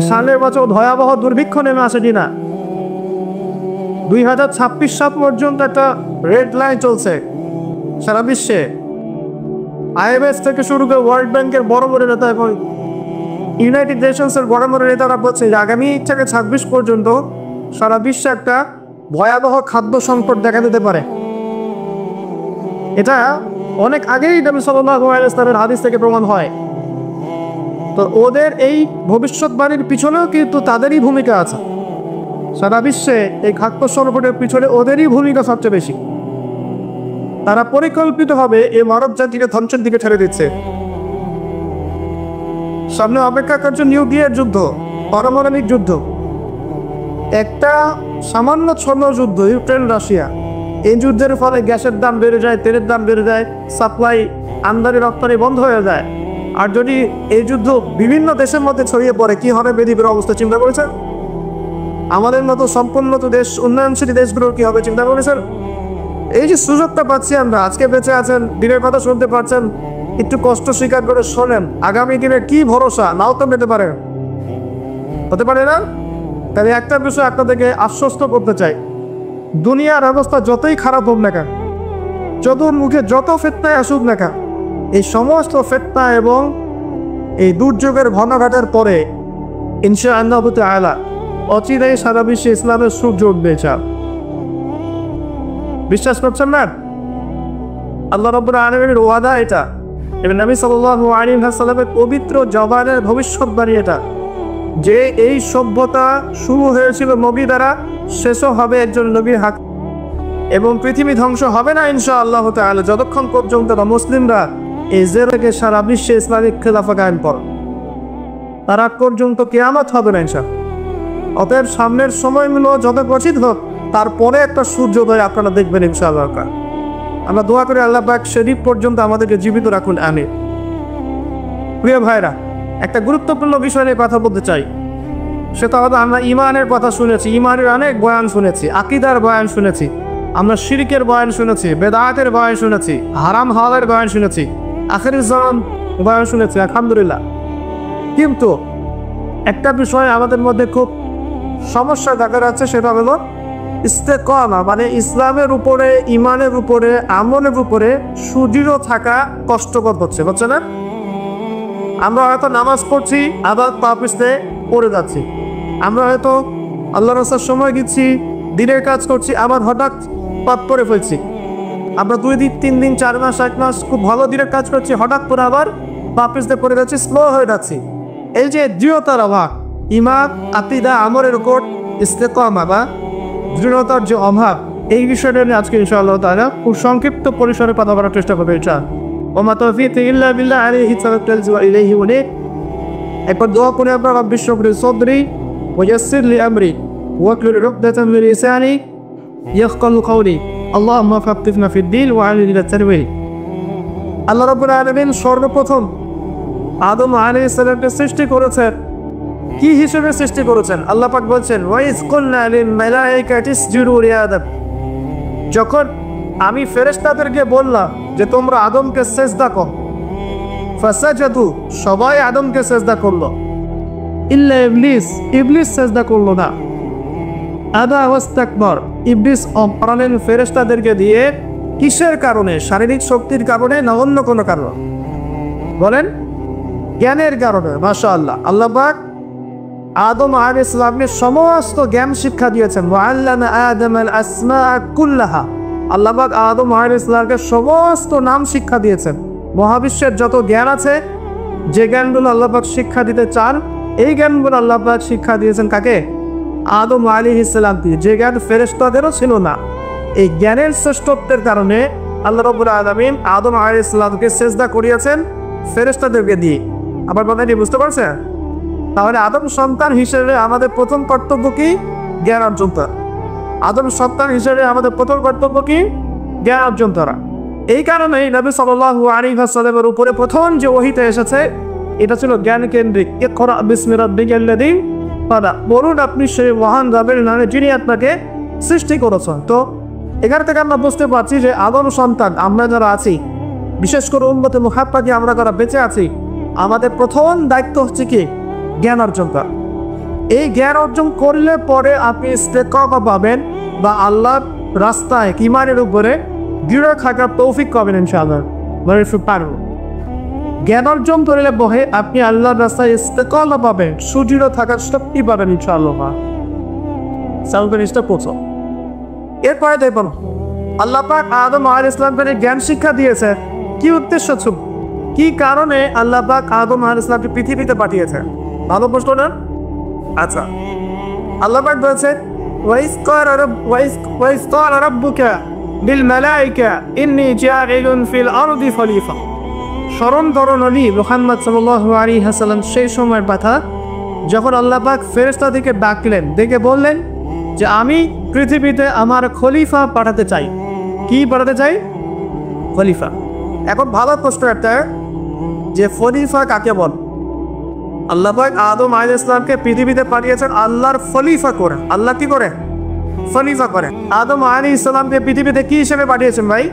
সামনের বছর ভয়াবহ দুর্ভিক্ষ নেমে আসে কিনা। 2026 সাল পর্যন্ত একটা রেড লাইন চলছে সারা বিশ্বে। IMF থেকে শুরু করে ওয়ার্ল্ড ব্যাংকের বড় বড় নেতা এবং ইউনাইটেড নেশনসের বড় বড় নেতারা বলছে যে আগামী থেকে 26 পর্যন্ত সারা বিশ্বে একটা ভয়াবহ খাদ্য সংকট দেখা দিতে পারে। এটা অনেক আগেই নবী সাল্লাল্লাহু আলাইহি ওয়াসাল্লামের হাদিস থেকে প্রমাণ হয়। তো ওদের এই ভবিষ্যৎবাণীর পিছনেও কিন্তু তাদেরই ভূমিকা আছে। সারা বিশ্বে এই খাদ্য সংকটের পিছনে ওদেরই ভূমিকা সবচেয়ে বেশি। তারা পরিকল্পিতভাবে এই মানব জাতিকে ধ্বংসের দিকে ঠেলে দিচ্ছে। সামনে অপেক্ষা করছে নিউক্লিয়ার যুদ্ধ, পারমাণবিক যুদ্ধ, একটা সামান্য ছোট যুদ্ধ ইউক্রেন রাশিয়া। এই যুদ্ধের ফলে গ্যাসের দাম বেড়ে যায়, তেলের দাম বেড়ে যায়, সাপ্লাই আমদানি রপ্তানি বন্ধ হয়ে যায়। আর যদি এই যুদ্ধ বিভিন্ন দেশের মধ্যে ছড়িয়ে পড়ে কি হবে পৃথিবীর অবস্থা চিন্তা করেছেন? আমাদের মতো সম্পন্নত দেশ, উন্নয়নশীল দেশগুলোর কি হবে চিন্তা করেছেন? এই যে সুযোগটা পাচ্ছি আমরা, আজকে বেঁচে আছেন, দিনের কথা শুনতে পারছেন, একটু কষ্ট স্বীকার করে শোনেন। আগামী দিনে কি ভরসা, নাও তো পেতে পারে, হতে পারে না? তাহলে একটা বিষয় আপনাদেরকে আশ্বস্ত করতে চাই, দুনিয়ার অবস্থা যতই খারাপ হোক না কেন, চতুর্মুখে যত ফিতনায় আসুক না কেন, এই সমস্ত ফিতনা এবং এই দুর্যোগের ঘনাঘাটের পরে ইনশাআল্লাহ তাআলা অচিরেই সারা বিশ্বে ইসলামের সূর্য উঠবে। বিশ্বাস করছেন না? আল্লাহ রাব্বুল আলামিনের ওয়াদা এটা, এবং নবী সাল্লাল্লাহু আলাইহি ওয়াসাল্লামের পবিত্র জবানের ভবিষ্যৎবাণী এটা, যে এই সভ্যতা শুরু হয়েছিল নবী দ্বারা, শেষও হবে একজন নবীর হাত, এবং পৃথিবী ধ্বংস হবে না ইনশাআল্লাহ তাআলা যতক্ষণ পর্যন্ত মুসলিমরা এই জেরকে সারা বিশ্বে ইসলামিক খেলাফা কায়েম করে, তার আগ পর্যন্ত কিয়ামত হবে না ইনশাআল্লাহ। অতএব সামনের সময়গুলো যত কঠিন হোক, তারপরে একটা সূর্যোদয় আপনারা দেখবেন ইনশাআল্লাহ। আমরা দোয়া করি আল্লাহ পাক শরীফ পর্যন্ত আমাদেরকে জীবিত রাখুন, আমিন। প্রিয় ভাইরা, একটা গুরুত্বপূর্ণ বিষয় নিয়ে কথা বলতে চাই। সেটা হলো, আমরা ইমানের কথা শুনেছি, ইমানের অনেক বয়ান শুনেছি, আকীদার বয়ান শুনেছি, আমরা শিরকের বয়ান শুনেছি, বেদাতের বয়ান শুনেছি, হারাম হালালের বয়ান শুনেছি, আখিরুজ জামান বয়ান শুনেছি, আলহামদুলিল্লাহ। কিন্তু একটা বিষয় আমাদের মধ্যে খুব সমস্যা দেখা যাচ্ছে, সেটা হলো ইস্তেকামা, মানে ইসলামের উপরে, ইমানের উপরে, আমলের উপরে সুদৃঢ় থাকা কষ্টকর হচ্ছে, বুঝছে না? আমরা হয়তো নামাজ পড়ছি, আবার পা পিছলে পড়ে যাচ্ছি। আমরা হয়তো আল্লাহ রাস্তার সময় দিচ্ছি, দিনের কাজ করছি, আবার হঠাৎ পাপ করে ফেলছি। আমরা 2 দিন, 3 দিন, 4 মাস, 1 মাস খুব ভালো দিনের কাজ করছি, হঠাৎ করে আবার পা পিছলে পড়ে যাচ্ছি, স্লো হয়ে যাচ্ছি। এই যে দৃঢ়তার অভাব, ইমান, আকীদা, আমলের উপর ইস্তেকামা বা দৃঢ়তার যে অভাব, এই বিষয়টা নিয়ে আজকে ইনশাআল্লাহ তাআলা খুব সংক্ষিপ্ত পরিসরে কথা বলার চেষ্টা করবে ইনশাআল্লাহ। ওমা তাওফীকি ইল্লা বিল্লাহ, আলাইহি তাওয়াক্কালতু ওয়া ইলাইহি উনীব। একবার দোয়া করে আমরা, রাব্বি ইশরাহ লি সাদরি ওয়া ইয়াসসির লি আমরি ওয়াহলুল উকদাতাম মিন লিসানি ইয়াফকাহু কওলি। আল্লাহুম্মা ফাক্কিহনা ফিদ-দীন ওয়া আল্লিমনা তা'ওয়ীল। আল্লাহ রাব্বুল আলামিন সর্বপ্রথম আদম আলাইহিস সালামকে সৃষ্টি করেছেন। কি হিসেবে সৃষ্টি করেছেন? আল্লাহ পাক বলছেন, ওয়াইজ কুলনা লিল মালাইকাতি ইসজুদু লি আদম। যখন আমি ফেরেশতাদেরকে বললাম যে তোমরা আদমকে সিজদা করো, ফাসাজাদু, সবাই আদমকে সিজদা করলো, ইল্লা ইবলিস, ইবলিস সিজদা করলো না। আবা ওয়াস্তাকবার, ইবলিস অপরাধের ফেরেশতাদেরকে দিয়ে, কিসের কারণে? শারীরিক শক্তির কারণে না অন্য কোনো কারণে? বলেন, জ্ঞানের কারণে। মাশাআল্লাহ, আল্লাহ পাক আদম আলাইহিস সালামকে সমস্ত জ্ঞান শিক্ষা দিয়েছেন। ওয়া আল্লামা আদমাল আসমাআ কুল্লাহা, আল্লাহ পাক আদম আলাইহিস সালামকে সমস্ত নাম শিক্ষা দিয়েছেন। মহাবিশ্বের যত জ্ঞান আছে, যে জ্ঞানগুলো আল্লাহ পাক শিক্ষা দিতে চান, এই জ্ঞানগুলো আল্লাহ পাক শিক্ষা দিয়েছেন কাকে? আদম আলাইহিস সালামকে, যে জ্ঞান ফেরেশতাদেরও ছিল না। এই জ্ঞানের শ্রেষ্ঠত্বের কারণে আল্লাহ রাব্বুল আলামিন আদম আলাইহিস সালামকে সিজদা করিয়েছেন ফেরেশতাদেরকে দিয়ে। আবার কথাটি বুঝতে পারছেন? তাহলে আদম সন্তান হিসেবে আমাদের প্রথম কর্তব্য কি? জ্ঞান অর্জন করা। আদম সন্তান হিসেবে আমাদের প্রথম কর্তব্য কি? জ্ঞান অর্জন করা। এই কারণেই নবী সাল্লাল্লাহু আলাইহি ওয়াসাল্লামের উপরে প্রথম যে ওহীটা এসেছে, এটা ছিল জ্ঞান কেন্দ্রিক। ইকরা বিসমি রাব্বিকাল্লাযী খালাক, বলুন আপনি সেই মহান রবের নামে যিনি আপনাকে সৃষ্টি করেছেন। তো এখান থেকে আমরা বুঝতে পারছি যে আদম সন্তান আমরা যারা আছি, বিশেষ করে উম্মতে মুহাম্মাদি আমরা যারা বেঁচে আছি, আমাদের প্রথম দায়িত্ব হচ্ছে কি? জ্ঞান অর্জন করা। এই জ্ঞান অর্জন করলে পরে আপনি ইস্তেকামা পাবেন বা আল্লাহর রাস্তায় ঈমানের উপরে দৃঢ় থাকার তৌফিক পাবেন ইনশাআল্লাহ। পারবো জ্ঞান অর্জন করলে বহে আপনি আল্লাহর রাস্তায় ইস্তেকামা পাবেন, সুদৃঢ় থাকার শক্তি পাবেন ইনশাআল্লাহ। এরপরে দেখুন আল্লাহ পাক আদম আলাইহিস সালামকে জ্ঞান শিক্ষা দিয়েছে কি উদ্দেশ্য ছিল, কি কারণে আল্লাহ পাক আদম আলাইহিস সালামকে পৃথিবীতে পাঠিয়েছে? ভালো প্রশ্ন না? আচ্ছা, আল্লাহ পাক বলছে ওয়াইজ ক্বালা রাব্বুকা লিল মালাইকা ইন্নী জাইলুন ফিল আরদি খলিফা। স্মরণ করো নবী মুহাম্মদ সাল্লাল্লাহু আলাইহি ওয়াসাল্লাম সেই সময়ের কথা যখন আল্লাহ পাক ফেরেশতাদেরকে ডাকলেন, ডেকে বললেন যে আমি পৃথিবীতে আমার খলিফা পাঠাতে চাই। কি পাঠাতে চাই? খলিফা। এখন ভালো প্রশ্ন একটা যে খলিফা কাকে বল? আল্লাহ পাক আদম আলাইহিস সালামকে পৃথিবীতে পাঠিয়েছেন আল্লাহর খলিফা করে। আল্লাহ কি করে? খলিফা করে। আদম আলাইহিস সালামকে পৃথিবীতে কি হিসেবে পাঠিয়েছেন ভাই?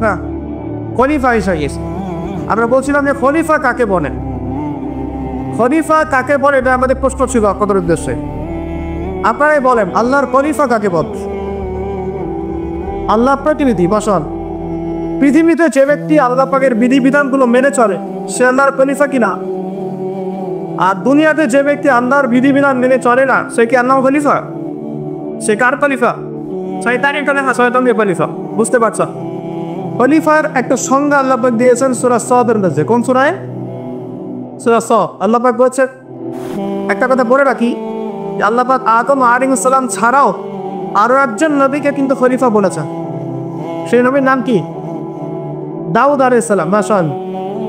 না, খলিফা হিসেবে। আমরা বলছিলাম যে খলিফা কাকে বলেন, খলিফা কাকে বলে, এটা আমাদের প্রশ্ন ছিল আপনাদের উদ্দেশ্যে। আপনারাই বলেন আল্লাহর খলিফা কাকে বল? আল্লাহ প্রতিনিধি বসন। পৃথিবীতে যে ব্যক্তি আল্লাহ পাকের বিধিবিধানগুলো মেনে চলে সে আল্লাহর খলিফা কিনা? আর দুনিয়াতে যে ব্যক্তি আল্লাহর বিধিবিধান মেনে চলে না সে কি আল্লাহর খলিফা? সে কার খলিফা? শয়তানের খলিফা, শয়তানের খলিফা। বুঝতে পারছ? খলিফার একটা সংজ্ঞা আল্লাহ পাক দিয়েছেন সূরা সদের মধ্যে। কোন সূরায়? সূরা স। আল্লাহ পাক বলছে, একটা কথা বলে রাখি, আল্লাহ পাক আদম আলাইহিস সালাম ছাড়াও আরো একজন নবীকে কিন্তু খলিফা বলেছেন। সেই নবীর নাম কি? দাউদ আলাইহিস সালাম। মাশাআল্লাহ।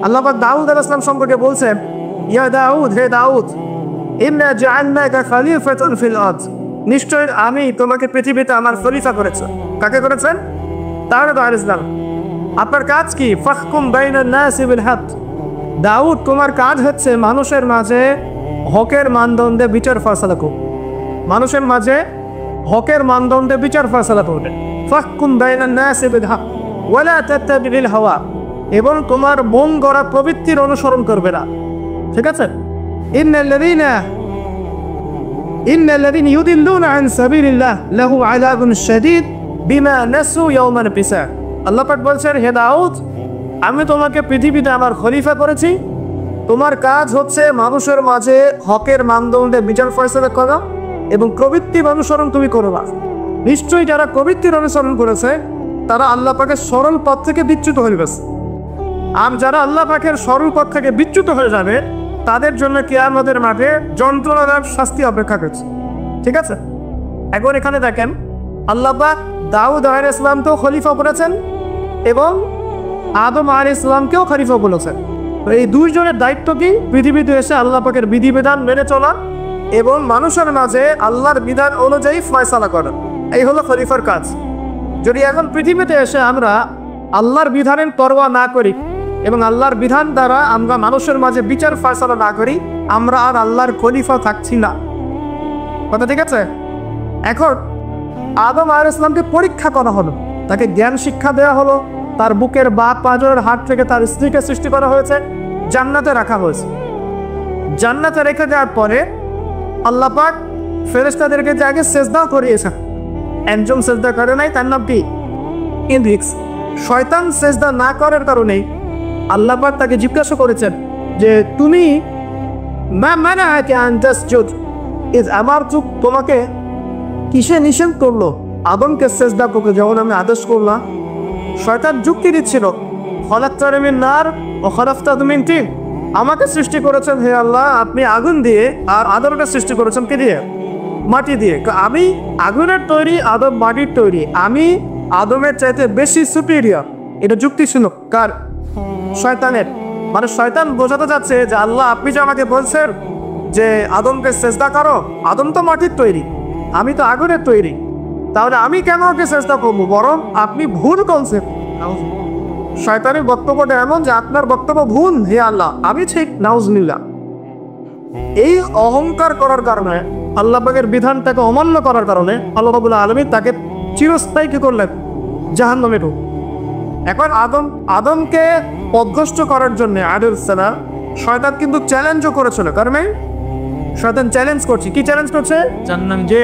আল্লাহ পাক দাউদ আলাইহিস সালাম সম্পর্কে বলছেন, ইয়া দাউদ, হে দাউদ, ইন্না জাআলনাকা খলিফাতান ফিল আরদ। নিশ্চয় আমি তোমাকে পৃথিবীতে আমার খলিফা করেছি। কাকে করেছেন? দাউদ আলাইহিস সালাম। আপনার কাজ কি? ফাহকুম বাইনান নাসি বিল হক। দাউদ, তোমার কাজ হচ্ছে মানুষের মাঝে হকের মানদণ্ডে বিচার ফয়সালা করো। মানুষের মাঝে হকের মানদণ্ডে বিচার ফয়সালা করবে। ফাহকুম বাইনান নাসি বিল হক ওয়ালা তাত্তাবিল হাওয়া। এবং তোমার মন গড়া প্রবৃত্তির অনুসরণ করবে না। ঠিক আছে? ইন্নাল্লাযীনা ইউদিল্লুনা আন সাবিলিল্লাহ লাহু আযাবুন শাদীদ বিমা নাসু ইয়াওমান হিসাব। আল্লাহ পাক বলছেন, হে দাউদ, আমি তোমাকে পৃথিবীতে আমার খলিফা করেছি। তোমার কাজ হচ্ছে মানুষের মাঝে হকের মানদণ্ডে বিচার ফয়সালা করা এবং প্রবৃত্তির অনুসরণ তুমি করবা। নিশ্চয়ই যারা প্রবৃত্তির অনুসরণ করেছে তারা আল্লাহ পাকের সরল পথ থেকে বিচ্যুত হয়ে গেছে। আর যারা আল্লাহ পাকের সরল পথ থেকে বিচ্যুত হয়ে যাবে তাদের জন্য কিয়ামতের মাঠে যন্ত্রণাদায়ক শাস্তি অপেক্ষা করছে। ঠিক আছে? এখন এখানে দেখেন আল্লাহ পাক দাউদ আলাইহিস সালামকেও খলিফা বলেছেন এবং আদম আলাইহিস সালামকেও খলিফা বলেছেন। তো এই দুইজনের দায়িত্ব কি? পৃথিবীতে এসে আল্লাহ পাকের বিধিবিধান মেনে চলা এবং মানুষের মাঝে আল্লাহর বিধান অনুযায়ী ফয়সালা করা। এই হলো খলিফার কাজ। যদি এখন পৃথিবীতে এসে আমরা আল্লাহর বিধানের পরোয়া না করি এবং আল্লাহর বিধান দ্বারা আমরা মানুষের মাঝে বিচার ফয়সালা না করি, আমরা আর আল্লাহর খলিফা থাকছি না। কথা ঠিক আছে? এখন আদম আলাইহিস সালামকে পরীক্ষা করা হলো, তাকে জ্ঞান শিক্ষা দেওয়া হলো, তার বুকের বাঁ পাঁজরের হাত থেকে তার স্ত্রীকে সৃষ্টি করা হয়েছে, জান্নাতে রাখা হয়েছে। জান্নাতে রেখে দেওয়ার পরে আল্লাহ পাক ফেরেশতাদেরকে যে আগে সেজদা করিয়েছেন, একজন সেজদা করে নাই, তার নাম কি? ইবলিস। শয়তান সেজদা না করার কারণে আল্লাহ পাক তাকে জিজ্ঞাসা করেছেন যে তুমি মা মানাআকা আন তাসজুদ, আমার চোখ তোমাকে কিসে নিষেধ করলো আদমকে সেজদা করতে যখন আমি আদেশ করলাম? শয়তান যুক্তি দিচ্ছিল, খলাকতানি মিন নার ওয়া খলাকতাহু মিন তিন। আমাকে সৃষ্টি করেছেন হে আল্লাহ আপনি আগুন দিয়ে, আর আদমকে সৃষ্টি করেছেন কি দিয়ে? মাটি দিয়ে। আমি আগুনের তৈরি, আদম মাটির তৈরি, আমি আদমের চাইতে বেশি সুপিরিয়র। এটা যুক্তি ছিল কার? শয়তানের। মানে শয়তান বোঝাতে যাচ্ছে যে আল্লাহ আপনি যে আমাকে বলছেন যে আদমকে সেজদা করো, আদম তো মাটির তৈরি, আমি তো আগুনের তৈরি, তাহলে আমি কেন ওকে চেষ্টা করবো? বরং আপনি ভুল কনসেপ্ট। শয়তানের বক্তব্যটা এমন যে আপনার বক্তব্য ভুল, হে আল্লাহ আমি ঠিক, নাউজুবিল্লাহ। এই অহংকার করার কারণে, আল্লাহ পাকের বিধানটাকে অমান্য করার কারণে আল্লাহ রাব্বুল আলামিন তাকে চিরস্থায়ী কি করলেন? জাহান্নামে ঢুক। এখন আদমকে পথভ্রষ্ট করার জন্য আলাইহিস সালাম শয়তান কিন্তু চ্যালেঞ্জও করেছিল, কারণ শয়তান চ্যালেঞ্জ করছে, কি চ্যালেঞ্জ করছে? জান্নাত যে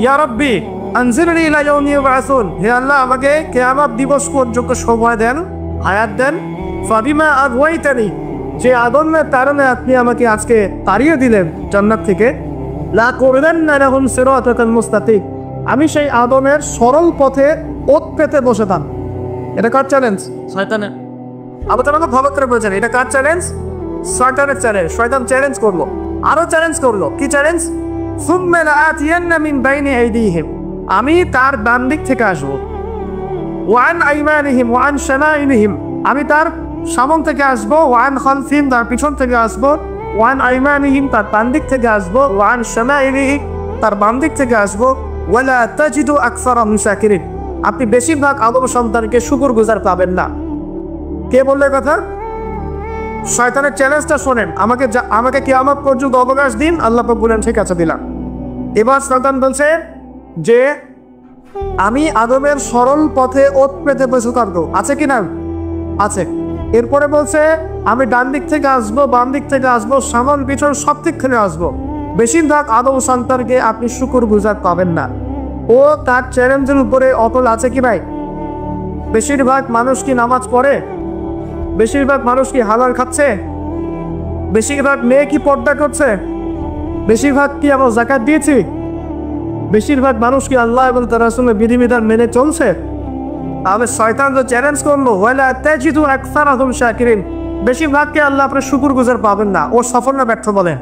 ইয়া রাব্বি আনজিরনি ইলা ইয়াউমি ইউবআসুন, হে আল্লাহ আমাকে কিয়ামত দিবস পর্যন্ত সময় দেন, হায়াত দেন। ফাবিমা আগওয়াইতানি, যে আদমের কারণে আপনি আমাকে আজকে তাড়িয়ে দিলেন জান্নাত থেকে, লা কুরদান্না লাহুম সিরাতাকাল মুস্তাকিম, আমি সেই আদমের সরল পথে ওত পেতে বসেতাম। এটা কার চ্যালেঞ্জ? শয়তানের। আবার তারা ভালো করে বলছেন এটা কার চ্যালেঞ্জ? শয়তানের চ্যালেঞ্জ। শয়তান চ্যালেঞ্জ করলো, আরো চ্যালেঞ্জ করলো, কি চ্যালেঞ্জ? সুম্মা লাআতিয়ান্না মিন বাইনি আইদিহিম, আমি তার ডান দিক থেকে আসবো, ওয়ান আইমানিহিম ওয়ান শামাইলিহিম, আমি তার সামন থেকে আসবো, ওয়ান খালফিহিম তার পিছন থেকে আসবো, ওয়ান আইমানিহিম তার ডান দিক থেকে আসবো, ওয়ান শামাইলিহিম তার বাম দিক থেকে আসবো, ওয়ালা তাজিদু আকসারাহুম শাকিরিন, আপনি বেশিরভাগ আদম সন্তানকে শুকরগুজার পাবেন না। কে বললে কথা? শয়তানের চ্যালেঞ্জটা শোনেন, আমাকে কিয়ামত পর্যন্ত অবকাশ দিন। আল্লাহ পাক বলেন ঠিক আছে দিলাম। এবার শয়তান বলছে যে আমি আদমের সরল পথে ওত পেতে বসে থাকবো, আছে কি না? আছে। এরপরে বলছে আমি ডান দিক থেকে আসবো, বাম দিক থেকে আসবো, সামন পিছন সব দিক থেকে আসবো, বেশিরভাগ আদম সন্তানকে আপনি শুকরগুজার পাবেন না। ও তার চ্যালেঞ্জের উপরে অটল আছে কি ভাই? বেশিরভাগ মানুষ কি নামাজ পড়ে? বেশিরভাগ মানুষ কি হালাল খাচ্ছে? বেশিরভাগ মেয়ে কি পর্দা করছে? বেশিরভাগ কি আমরা যাকাত দিয়েছি? বেশিরভাগ মানুষ কি আল্লাহ এবং তার রাসূলের বিধিবিধান মেনে চলছে? তবে শয়তান তো চ্যালেঞ্জ করলো, ওয়ালা তাজিদু আকসারাহুম শাকিরিন, বেশিরভাগকে আল্লাহ আপনার শুকরগুজার পাবেন না। ও সফল না ব্যর্থ বলেন?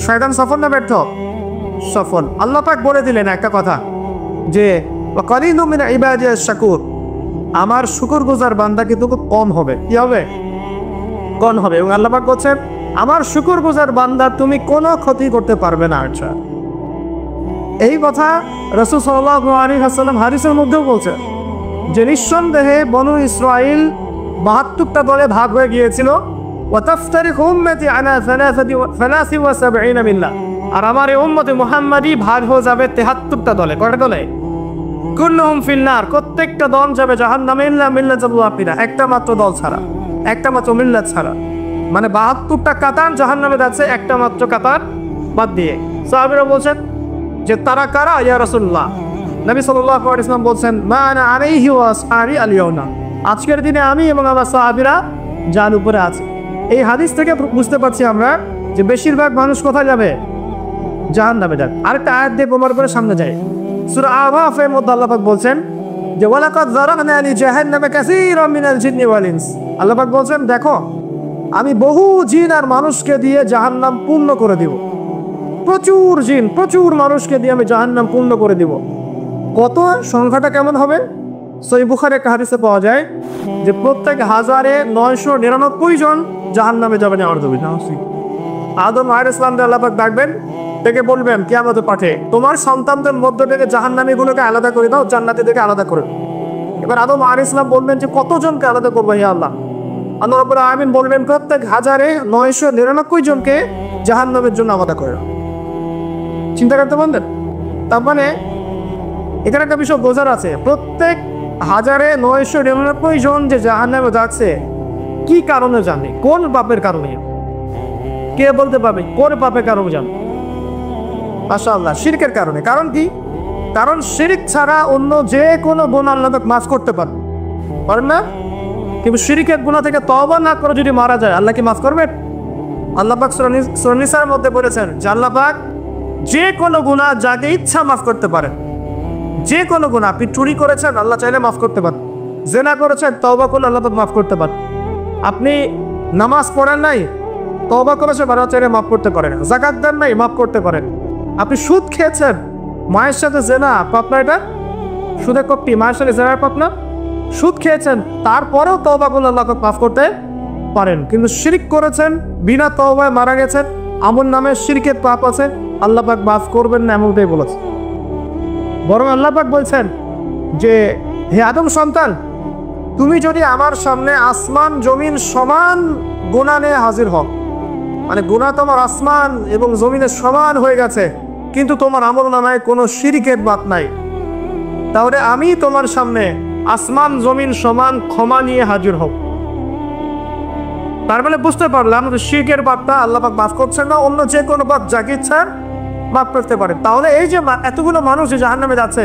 শয়তান সফল না ব্যর্থ? সফল। আল্লাহ পাক বলে দিলেন একটা কথা যে ওয়া কালিলুম মিন ইবাদিয়াশ শাকুর, আমার শুকরগুজার বান্দা কিন্তু খুব কম হবে। কি হবে? কম হবে। এবং আল্লাহ পাক বলছেন আমার শুকরগুজার বান্দা তুমি কোনো ক্ষতি করতে পারবে না। আচ্ছা, এই কথা রাসূল সাল্লাল্লাহু আলাইহি ওয়াসাল্লাম হাদিসের মধ্যেও বলছেন যে নিঃসন্দেহে বনু ইসরাইল ৭২টা দলে ভাগ হয়ে গিয়েছিল। ওয়াতাফতারিকু উম্মতি আলা ৭৩ মিল্লাহ, আর আমার এই উম্মতে মুহাম্মাদি ভাগ হয়ে যাবে ৭৩টা দলে। কয়টা দলে? কুল্লুহুম ফিন্নার, প্রত্যেকটা দল যাবে জাহান্নামে ইল্লা মিল্লাতুল ওয়াহিদা, একটা মাত্র দল ছাড়া, একটা মাত্র মিল্লাত ছাড়া। মানে ৭২টা কাতার জাহান্নামে যাচ্ছে, একটা মাত্র কাতার বাদ দিয়ে। সাহাবীরা বলছেন যে তারা কারা ইয়া রাসূলুল্লাহ? নবী সাল্লাল্লাহু আলাইহি ওয়াসাল্লাম বলছেন মা আনা আলাইহি ওয়া আসহাবি আল-ইয়াওমা, আজকের দিনে আমি এবং আমার সাহাবীরা যার উপরে আছে। এই হাদিস থেকে বুঝতে পারছি আমরা যে বেশিরভাগ মানুষ কোথায় যাবে? জাহান্নামে যাবে। আরেকটা আয়াত দিয়ে প্রমাণ করে সামনে যায়। সূরা আরাফের মধ্যে আল্লাহ পাক বলছেন যে ওয়ালাকাদ যারানা লি জাহান্নামা কাসীরাম মিনাল জিন্নি ওয়াল ইনস, আল্লাহ পাক বলছেন দেখো আমি বহু জিন আর মানুষকে দিয়ে জাহান্নাম পূর্ণ করে দিব। প্রচুর জিন, প্রচুর মানুষকে দিয়ে আমি জাহান্নাম পূর্ণ করে দিব। কত সংখ্যাটা কেমন হবে? সহিহ বুখারীর একটা হাদিসে পাওয়া যায় যে প্রত্যেক ১,৯৯৯ জন জাহান্নামে যাবেন। আদম আলাইহিস সালাম আল্লাহ পাক ডাকবেন, থেকে বলবেন কিয়ামতে পাঠে তোমার সন্তানদের মধ্য থেকে জাহান্নামীগুলোকে আলাদা করে দাও, জান্নাতীদেরকে আলাদা করে। এবার আদম আলাইহিস সালাম বলবেন যে কতজনকে আলাদা করবো হে আল্লাহ? আল্লাহ রাব্বুল আলামিন বলবেন প্রত্যেক ১,৯৯৯ জনকে জাহান্নামের জন্য আলাদা করে। চিন্তা করতে পারলেন? তার মানে এখানে একটা বিষয় বোঝার আছে, প্রত্যেক ১,৯৯৯ জন যে জাহান্নামে যাচ্ছে কি কারণে জানে? কোন পাপের কারণে? কে বলতে পারবে কোন পাপের কারণে জানে? মাশাআল্লাহ, শিরকের কারণে। কারণ কি? কারণ শিরক ছাড়া অন্য যে কোনো গুনাহ আল্লাহ পাক মাফ করতে পারেন না। কিন্তু শিরকের গুনাহ থেকে তওবা না করে যদি মারা যায় আল্লাহ কি মাফ করবেন? আল্লাহ পাক সূরা নিসার মধ্যে বলেছেন যে আল্লাহ পাক যে কোনো গুনাহ যাকে ইচ্ছা মাফ করতে পারেন। যে কোনো গুনাহ, আপনি চুরি করেছেন আল্লাহ চাইলে মাফ করতে পারেন, জিনা করেছেন তওবা করলে আল্লাহ পাক মাফ করতে পারেন, আপনি নামাজ পড়েন নাই তওবা করেছেন আল্লাহ চাইলে মাফ করতে পারেন, যাকাত দেন নাই মাফ করতে পারেন, আপনি সুদ খেয়েছেন, মায়ের সাথে জিনা পাপ না, এটা সুদে কপটি, মায়ের সাথে জিনার পাপ না, সুদ খেয়েছেন তারপরেও তওবা করলে আল্লাহ পাক মাফ করতে পারেন। কিন্তু শিরক করেছেন, বিনা তওবায় মারা গেছেন, আমল নামে শিরকের পাপ আছে, আল্লাহ পাক মাফ করবেন না এমনটাই বলেছে। বরং আল্লাহ পাক বলছেন যে হে আদম সন্তান, তুমি যদি আমার সামনে আসমান জমিন সমান গুনাহ নিয়ে হাজির হও, মানে গুনাহ তোমার আসমান এবং জমিনের সমান হয়ে গেছে কিন্তু তোমার আমল নামায় কোনো শিরকের বাত নাই, তাহলে আমি তোমার সামনে আসমান জমিন সমান ক্ষমা নিয়ে হাজির হব। তার মানে বুঝতে পারলাম যে শিরকের পাপটা আল্লাহ পাক মাফ করছেন না, অন্য যে কোনো পাপ যাকে ইচ্ছার মাফ করতে পারেন। তাহলে এই যে এতগুলো মানুষ যে জাহান্নামে যাচ্ছে,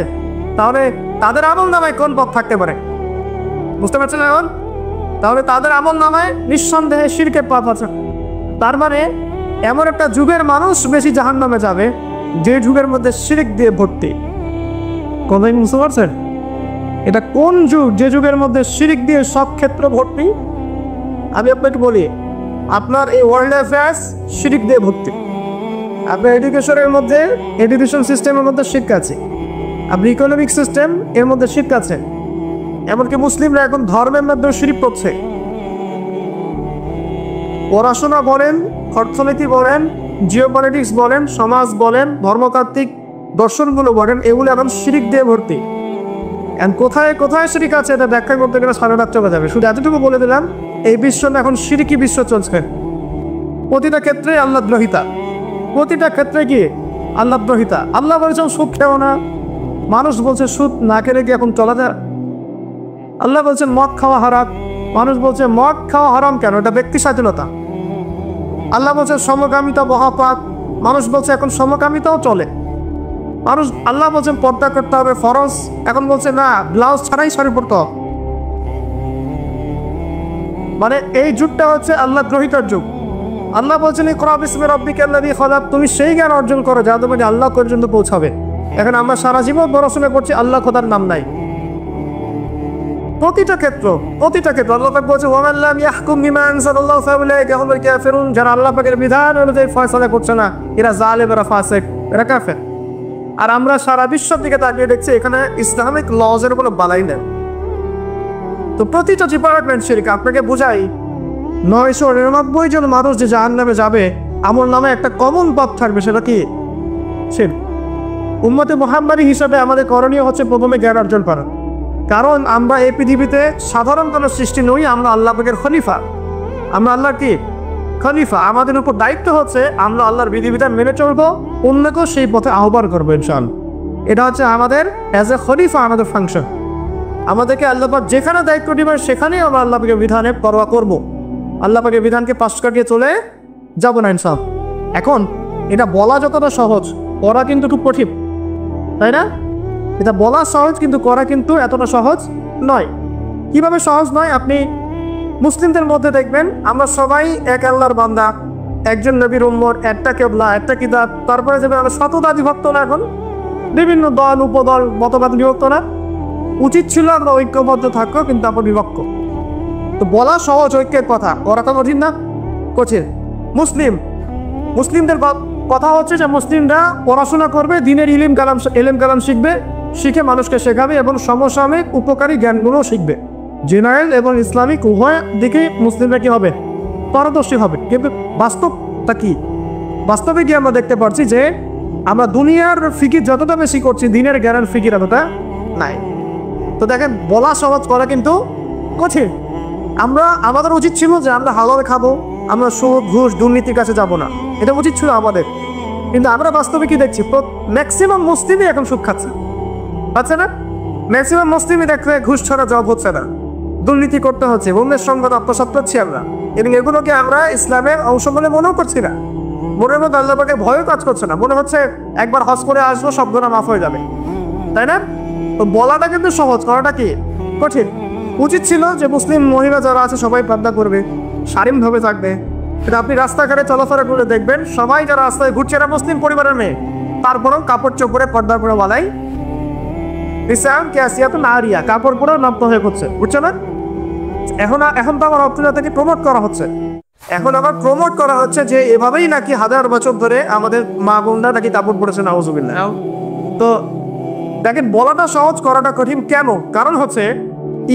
তাহলে তাদের আমল নামায় কোন পাপ থাকতে পারে? বুঝতে পারছেন এখন? তাহলে তাদের আমল নামায় নিঃসন্দেহে শিরকের পাপ আছে। তার মানে এমন একটা যুগের মানুষ বেশি জাহান্নামে যাবে যে যুগের মধ্যে শিরক দিয়ে ভর্তি। কোনদিন বুঝতে পারছেন? এটা কোন যুগ যে যুগের মধ্যে শিরক দিয়ে সব ক্ষেত্র ভর্তি? আমি আপনাকে বলি, আপনার এই ওয়ার্ল্ড অ্যাফেয়ার্স শিরক দিয়ে ভর্তি। আপনার এডুকেশনের মধ্যে, এডুকেশন সিস্টেমের মধ্যে শিরক আছে। আপনি ইকোনমিক সিস্টেম, এর মধ্যে শিরক আছে। এমনকি মুসলিমরা এখন ধর্মের মধ্যে শিরক করছে। পড়াশোনা বলেন, অর্থনীতি বলেন, জিওপলিটিক্স বলেন, সমাজ বলেন, ধর্মতাত্ত্বিক দর্শনগুলো বলেন, এগুলো এখন শিরক দিয়ে ভর্তি। কোথায় কোথায় শিরক আছে এটা ব্যাখ্যা করতে গেলে সারা রাত চলে যাবে। শুধু এতটুকু বলে দিলাম, এই বিশ্ব এখন শিরকি বিশ্ব চলছে। প্রতিটা ক্ষেত্রে আল্লাহদ্রোহিতা, প্রতিটা ক্ষেত্রে কি আল্লাহদ্রোহিতা। আল্লাহ বলছেন সুদ খেও না, মানুষ বলছে সুদ না খেলে কি এখন চলা যায়? আল্লাহ বলছেন মদ খাওয়া হারাম, মানুষ বলছে মদ খাওয়া হারাম কেন? এটা ব্যক্তি স্বাধীনতা। আল্লাহ বলছে সমকামিতা মহাপাপ, মানুষ বলছে এখন সমকামিতাও চলে। মানুষ, আল্লাহ বলছেন পর্দা করতে হবে ফরজ, এখন বলছে না ব্লাউজ ছাড়াই শাড়ি পরতে হবে। মানে এই যুগটা হচ্ছে আল্লাহ গ্রহিতার যুগ। আল্লাহ বলছেন ইকরা বিসমি রাব্বিকাল্লাযী খালাক, তুমি সেই জ্ঞান অর্জন করো যা তোমাকে আল্লাহ পর্যন্ত পৌঁছাবে। এখন আমরা সারা জীবন পড়াশোনা করছি, আল্লাহ খোদার নাম নাই। প্রতিটা ক্ষেত্র আল্লাহ পাক বলছে ওয়া মান লাম ইয়াহকুম বিমা আনজালাল্লাহু ফাউলাইকা হুমুল কাফিরুন, যারা আল্লাহ পাকের বিধান অনুযায়ী ফয়সালা করছে না, এরা জালেম, এরা ফাসিক, এরা কাফের। আর আমরা সারা বিশ্বের দিকে তাকিয়ে দেখছি এখানে ইসলামিক লজের কোনো বালাই নেই। তো প্রতিটা ডিপার্টমেন্ট শিরক। আপনাকে বুঝাই, 999 জন মানুষ যে জাহান্নামে যাবে, আমল নামে একটা কমন পাপ থাকবে, সেটা কি? শিরক। উম্মতে মুহাম্মাদী হিসাবে আমাদের করণীয় হচ্ছে প্রথমে জ্ঞান অর্জন করা। কারণ আমরা এই পৃথিবীতে সাধারণ কোনো সৃষ্টি নই, আমরা আল্লাহ পাকের খলিফা। আমরা আল্লাহর কি খলিফা। আমাদের উপর দায়িত্ব হচ্ছে আমরা আল্লাহর বিধিবিধান মেনে চলবো, অন্যকেও সেই পথে আহ্বান করবো ইনশাআল্লাহ। এটা হচ্ছে আমাদের অ্যাজ এ খলিফা আমাদের ফাংশন। আমাদেরকে আল্লাহ পাক যেখানে দায়িত্ব দিবেন সেখানেই আমরা আল্লাহ পাকের বিধানের পরোয়া করবো। আল্লাহ পাকের বিধানকে পাশ কাটিয়ে চলে যাব না ইনশাআল্লাহ। এখন এটা বলা যতটা সহজ, করা কিন্তু খুব কঠিন, তাই না? এটা বলা সহজ, কিন্তু করা কিন্তু এতটা সহজ নয়। কিভাবে সহজ নয়? আপনি মুসলিমদের মধ্যে দেখবেন আমরা সবাই এক আল্লাহর বান্দা, একজন নবীর উম্মত, একটা কেবলা, একটা কিতাব। তারপরে যাবে আমরা শততা বিভক্ত না, এখন বিভিন্ন দল উপদল মতবাদ বিভক্ত না। উচিত ছিল আমরা ঐক্যবদ্ধ থাকবো, কিন্তু আমরা বিভক্ত। তো বলা সহজ ঐক্যের কথা, করা তো কঠিন না? কঠিন। মুসলিমদের কথা হচ্ছে যে মুসলিমরা পড়াশোনা করবে, দিনের ইলম কালাম শিখবে, শিখে মানুষকে শেখাবে এবং সমসাময়িক উপকারী জ্ঞানগুলো শিখবে। জেনারেল এবং ইসলামিক উভয় দিকে মুসলিমরা কি হবে? পারদর্শী হবে। কিন্তু বাস্তবটা কি? বাস্তবে কি আমরা দেখতে পাচ্ছি যে আমরা দুনিয়ার ফিকির যতটা বেশি করছি, দিনের জ্ঞানের ফিকির এতটা নাই। তো দেখেন, বলা সহজ, করা কিন্তু কঠিন। আমাদের উচিত ছিল যে আমরা হালাল খাবো, আমরা সুদ ঘুষ দুর্নীতির কাছে যাব না, এটা উচিত ছিল আমাদের। কিন্তু আমরা বাস্তবে কি দেখছি? ম্যাক্সিমাম মুসলিমই এখন সুদ খাচ্ছে, পাচ্ছে না? ম্যাক্সিমাম মুসলিমই দেখলে ঘুষ ছাড়া জব হচ্ছে না, দুর্নীতি করতে হচ্ছে, বন্ধের সঙ্গে আত্মসাৎ করছি আমরা। এবং এগুলোকে আমরা ইসলামের অংশ বলে মনেও করছি না। মনের মধ্যে আল্লাহ পাকের ভয়ও কাজ করছে না, মনে হচ্ছে একবার হজ করে আসবো, সব গুনাহ মাফ হয়ে যাবে, তাই না? তো বলাটা কিন্তু সহজ, করাটা কি কঠিন। উচিত ছিল যে মুসলিম মহিলা যারা আছে সবাই পর্দা করবে, শালীনভাবে থাকবে। কিন্তু আপনি রাস্তাঘাটে চলাফেরা করে দেখবেন সবাই যারা রাস্তায় ঘুরছে এরা মুসলিম পরিবারের মেয়ে, তারপরেও কাপড় চোপড়ে পর্দা করে বলাই নারিয়া, কাপড় পরেও নগ্ন হয়ে করছে, বুঝছো না? এখন তো আমার অর্থনীতিকে প্রমোট করা হচ্ছে। এখন আবার প্রমোট করা হচ্ছে যে এভাবেই নাকি 1000 বছর ধরে আমাদের মা বোনরা নাকি কাপড় পরেছে, নাউজুবিল্লাহ। তো দেখেন, বলাটা সহজ, করাটা কঠিন। কেন? কারণ হচ্ছে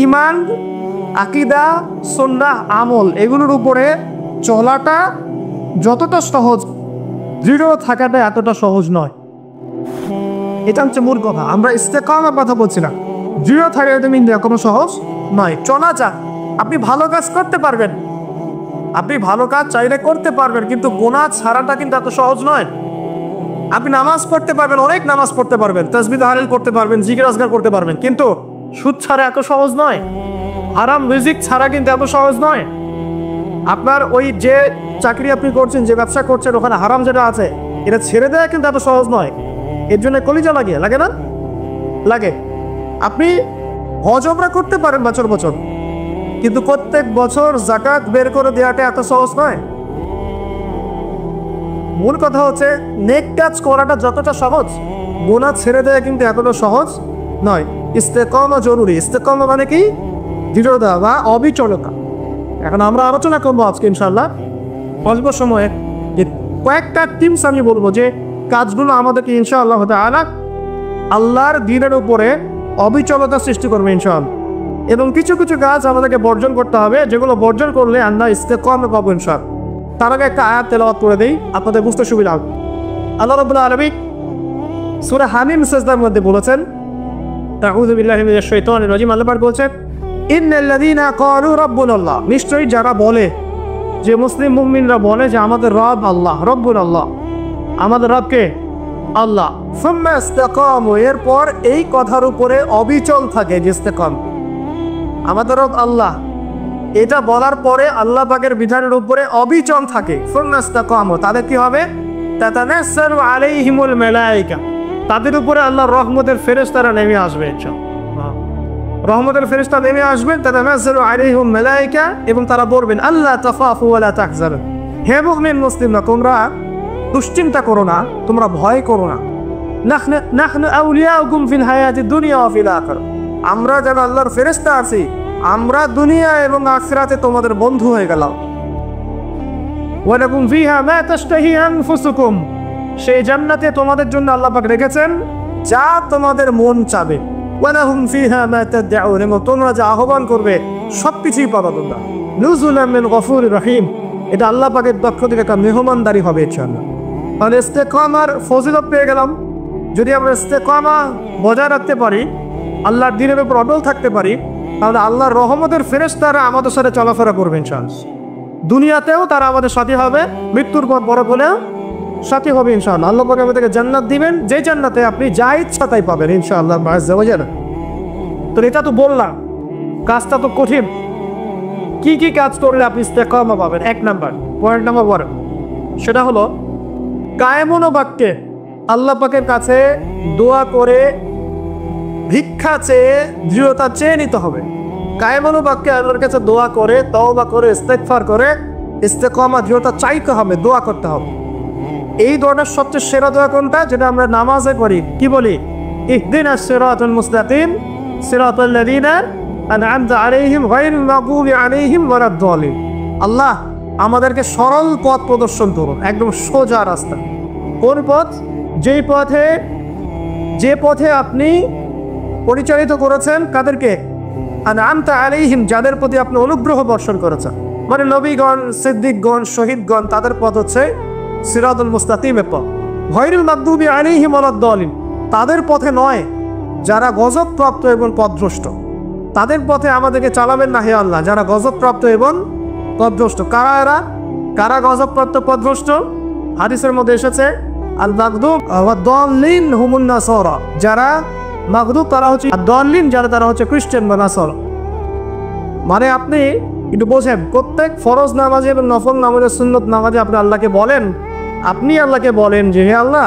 ঈমান, আকীদা, সুন্নাহ, আমল, এগুলোর উপরে চলাটা যতটা সহজ, দৃঢ় থাকাটা এতটা সহজ নয়। এটা হচ্ছে মূল কথা। আমরা ইস্তেকামার কথা বলছি না, দৃঢ় থাকা তুমি কোনো সহজ নয়। চলা যাক, আপনি ভালো কাজ করতে পারবেন, আপনি ভালো কাজ চাইলে করতে পারবেন, কিন্তু গুনাহ ছাড়াটা কিন্তু এত সহজ নয়। আপনি নামাজ পড়তে পারবেন, অনেক নামাজ পড়তে পারবেন, তাসবিহ তাহলিল করতে পারবেন, জিকির আজকার করতে পারবেন, কিন্তু সুদ ছাড়া এত সহজ নয়, হারাম রিজিক ছাড়া কিন্তু এত সহজ নয়। আপনার ওই যে চাকরি আপনি করছেন, যে ব্যবসা করছেন, ওখানে হারাম যেটা আছে এটা ছেড়ে দেওয়া কিন্তু এত সহজ নয়। এর জন্য কলিজা লাগে না? লাগে। আপনি হজ উমরা করতে পারেন বছর বছর, কিন্তু প্রত্যেক বছর যাকাত বের করে দেওয়াটা এত সহজ নয়। মূল কথা হচ্ছে নেক কাজ করাটা যতটা সহজ, গুনাহ ছেড়ে দেওয়া কিন্তু এতটা সহজ নয়। ইস্তেকামা জরুরি। ইস্তেকামা মানে কি? দৃঢ়তা বা অবিচলতা। এখন আমরা আলোচনা করবো আজকে ইনশাআল্লাহ অল্প সময়ে যে কয়েকটা টিপস আমি বলবো যে কাজগুলো আমাদেরকে ইনশাআল্লাহ তাআলা আল্লাহর দ্বীনের উপরে অবিচলতা সৃষ্টি করবে ইনশাআল্লাহ। এবং কিছু কিছু কাজ আমাদেরকে বর্জন করতে হবে, যেগুলো বর্জন করলে আমরা ইস্তেকামা পাবো ইনশাআল্লাহ। তার আগে একটা আয়াত তেলাওয়াত করে দেই, আপনাদের বুঝতে সুবিধা হবে। আল্লাহ রাব্বুল আলামিন সূরা হামিম সিজদার মধ্যে বলেছেন, আউযু বিল্লাহি মিনাশ শাইতানির রাজিম, আল্লাহ পাক বলেছেন ইন্নাল্লাযীনা ক্বালু রাব্বুনাল্লাহ, নিশ্চয়ই যারা বলে, যে মুসলিম মুমিনরা বলে যে আমাদের রব আল্লাহ, রব্বুল আল্লাহ, আমাদের রবকে আল্লাহ, সুম্মা ইসতাকামু, এরপর এই কথার উপরে অবিচল থাকে, যে ইস্তেকাম আমাদের রব আল্লাহ, এটা বলার পরে আল্লাহ পাকের বিধানের উপরে অবিচল থাকে, সুম্মা ইসতাকামু, তাদের কি হবে? তাতানাজ্জালু আলাইহিমুল মালায়েকা, তাদের উপরে আল্লাহর রহমতের ফেরেশতারা নেমে আসবে। রহমতের ফেরেশতা নেমে আসবেন, তাতানাজ্জালু আলাইহিম মালায়েকা, এবং তারা বলবেন আল্লাহ তাখাফু ওয়া লা তাহজানু, হে মুমিন মুসলিমরা তোমরা দুশ্চিন্তা করো না, তোমরা ভয় করো না। নাহনু আউলিয়াউকুম ফিল হায়াতিদ দুনিয়া ওয়া ফিল আখিরাহ, আমরা যারা আল্লাহর ফেরেশতা আছি, আমরা দুনিয়া এবং আখিরাতে তোমাদের বন্ধু হয়ে গেলাম। ওয়া লাকুম ফিহা মা তাশতাহি আনফুসুকুম, সেই জান্নাতে তোমাদের জন্য আল্লাহ পাক রেখেছেন যা তোমাদের মন চাবে। ওয়ালাহুম ফিহা মা তাদউন, এবং তোমরা যা আহ্বান করবে সবকিছুই পাবা তোমরা। নুজুলাম মিন গফুরির রহিম, এটা আল্লাহ পাকের পক্ষ থেকে একটা মেহমানদারি হবে ইনশাআল্লাহ। তাহলে ইস্তেকামার ফজিলত পেয়ে গেলাম। যদি আমরা ইস্তেকামা বজায় রাখতে পারি, আল্লাহর দ্বীনের উপর অটল থাকতে পারি, তাহলে আল্লাহর রহমতের ফেরেশতারা আমাদের সাথে চলাফেরা করবে ইনশাআল্লাহ। দুনিয়াতেও তারা আমাদের সাথী হবে, মৃত্যুর পর বড় হলেও সাথী হবে ইনশাআল্লাহ। আল্লাহ পাক আমাদেরকে জান্নাত দিবেন, যে জান্নাতে আপনি যা ইচ্ছা তাই পাবেন ইনশাআল্লাহ আযজা ওয়া জাল্লা। তো এটা তো বললাম, কাজটা তো কঠিন। কি কি কাজ করলে আপনি ইস্তেকামা পাবেন? এক নাম্বার, পয়েন্ট নাম্বার 1, সেটা হলো কায়েমুন বাক্যে আল্লাহ পাকের কাছে দোয়া করে, ভিক্ষা চেয়ে, দৃঢ়তা চেয়ে নিতে হবে। কায়েমুন বাক্যে আল্লাহর কাছে দোয়া করে, তওবা করে, ইস্তেগফার করে ইস্তেকামা দৃঢ়তা চাইতে হবে, দোয়া করতে হবে। এই দোয়াটার সবচেয়ে সেরা দোয়া কোনটা? যেটা আমরা নামাজে করি। কি বলি? ইহদিনাস সিরাতাল মুস্তাকিম সিরাতাল লাযীনা আন'আমতা আলাইহিম গায়রিল মাগদুবি আলাইহিম ওয়ালাদ-দাল্লিন। আল্লাহ আমাদেরকে সরল পথ প্রদর্শন করুন, একদম সোজা রাস্তা। কোন পথ? যে পথে আপনি পরিচালিত করেছেন কাদেরকে? আন'আমতা আলাইহিম, যাদের প্রতি আপনি অনুগ্রহ বর্ষণ করেছেন, মানে নবীগণ, সিদ্দিকগণ, শহীদগণ, তাদের পথ হচ্ছে সিরাতুল মুস্তাকিমের পথ। গায়রিল মাগদুবি আলাইহিম ওয়ালাদ-দাল্লিন, তাদের পথে নয় যারা গজবপ্রাপ্ত এবং পথভ্রষ্ট। তাদের পথে আমাদেরকে চালাবেন না হে আল্লাহ, যারা গজবপ্রাপ্ত এবং পথভ্রষ্ট। কারা গজবপ্রাপ্ত পথভ্রষ্ট? হাদিসের মধ্যে এসেছে আল মাগদুব ওয়াদ-দাল্লিন হুমুন নাসারা, যারা মাগদুব তারা হচ্ছে আদ-দাল্লিন, যারা তারা হচ্ছে খ্রিস্টান বা নাসারা। মানে আপনি একটু বোঝেন, প্রত্যেক ফরজ নামাজে এবং নফল নামাজে, সুন্নত নামাজে আপনি আল্লাহকে বলেন যে হে আল্লাহ,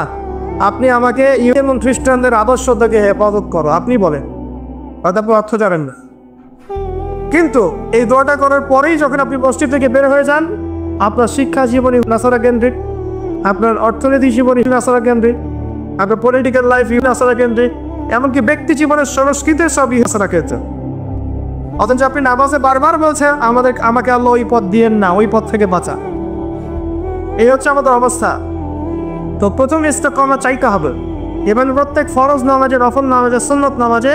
আপনি আমাকে ইহুদি এবং খ্রিস্টানদের আদর্শ থেকে হেফাজত করো, আপনি বলেন, হয়তো আপনি অর্থ জানেন না। কিন্তু এই দোয়াটা করার পরেই যখন আপনি মসজিদ থেকে বের হয়ে যান, আপনার শিক্ষা জীবনী নাসারা কেন্দ্রিক, আপনার অর্থনীতি জীবনী নাসারা কেন্দ্রিক, আপনার পলিটিক্যাল লাইফ নাসারা কেন্দ্রিক, এমনকি ব্যক্তি জীবনের সংস্কৃতির সবই নাসারা কেন্দ্রিক। অথচ আপনি নামাজে বারবার বলছেন আমাকে আল্লাহ ওই পথ দিয়েন না, ওই পথ থেকে বাঁচা। এই হচ্ছে আমাদের অবস্থা। তো প্রথম ইস্তেকামা চাইতে হবে। এবং প্রত্যেক ফরজ নামাজে, নফল নামাজে, সুন্নত নামাজে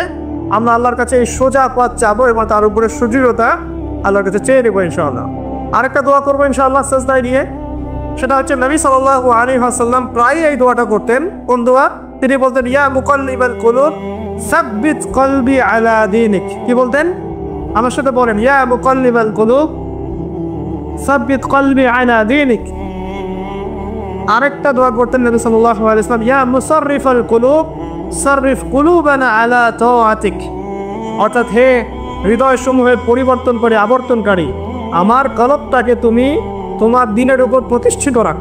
আমরা আল্লাহর কাছে এই সোজা পথ চাবো এবং তার উপরে সুদৃঢ়তা আল্লাহর কাছে চেয়ে নেবো ইনশাআল্লাহ। আরেকটা দোয়া করবো ইনশাআল্লাহ সাজদায় নিয়ে, সেটা হচ্ছে নবী সাল্লাল্লাহু আলাইহি ওয়াসাল্লাম প্রায় এই দোয়াটা করতেন। কোন দোয়া? তিনি বলতেন ইয়া মুকাল্লিবাল কুলুব সাব্বিত কলবি আলা দীনিক। কি বলতেন? আমার সাথে বলেন, ইয়া মুকাল্লিবাল কুলুব সাব্বিত কলবি আলা দীনিক। আরেকটা দোয়া করতেন নবী সাল্লাল্লাহু আলাইহি ওয়াসাল্লাম, ইয়া মুসাররিফাল কুলুব সাররিফ কুলুবানা আলা তাআতিক। অর্থাৎ হে হৃদয় সমূহের পরিবর্তন করে আবর্তনকারী, আমার কলবটাকে তুমি তোমার দিনের উপর প্রতিষ্ঠিত রাখ।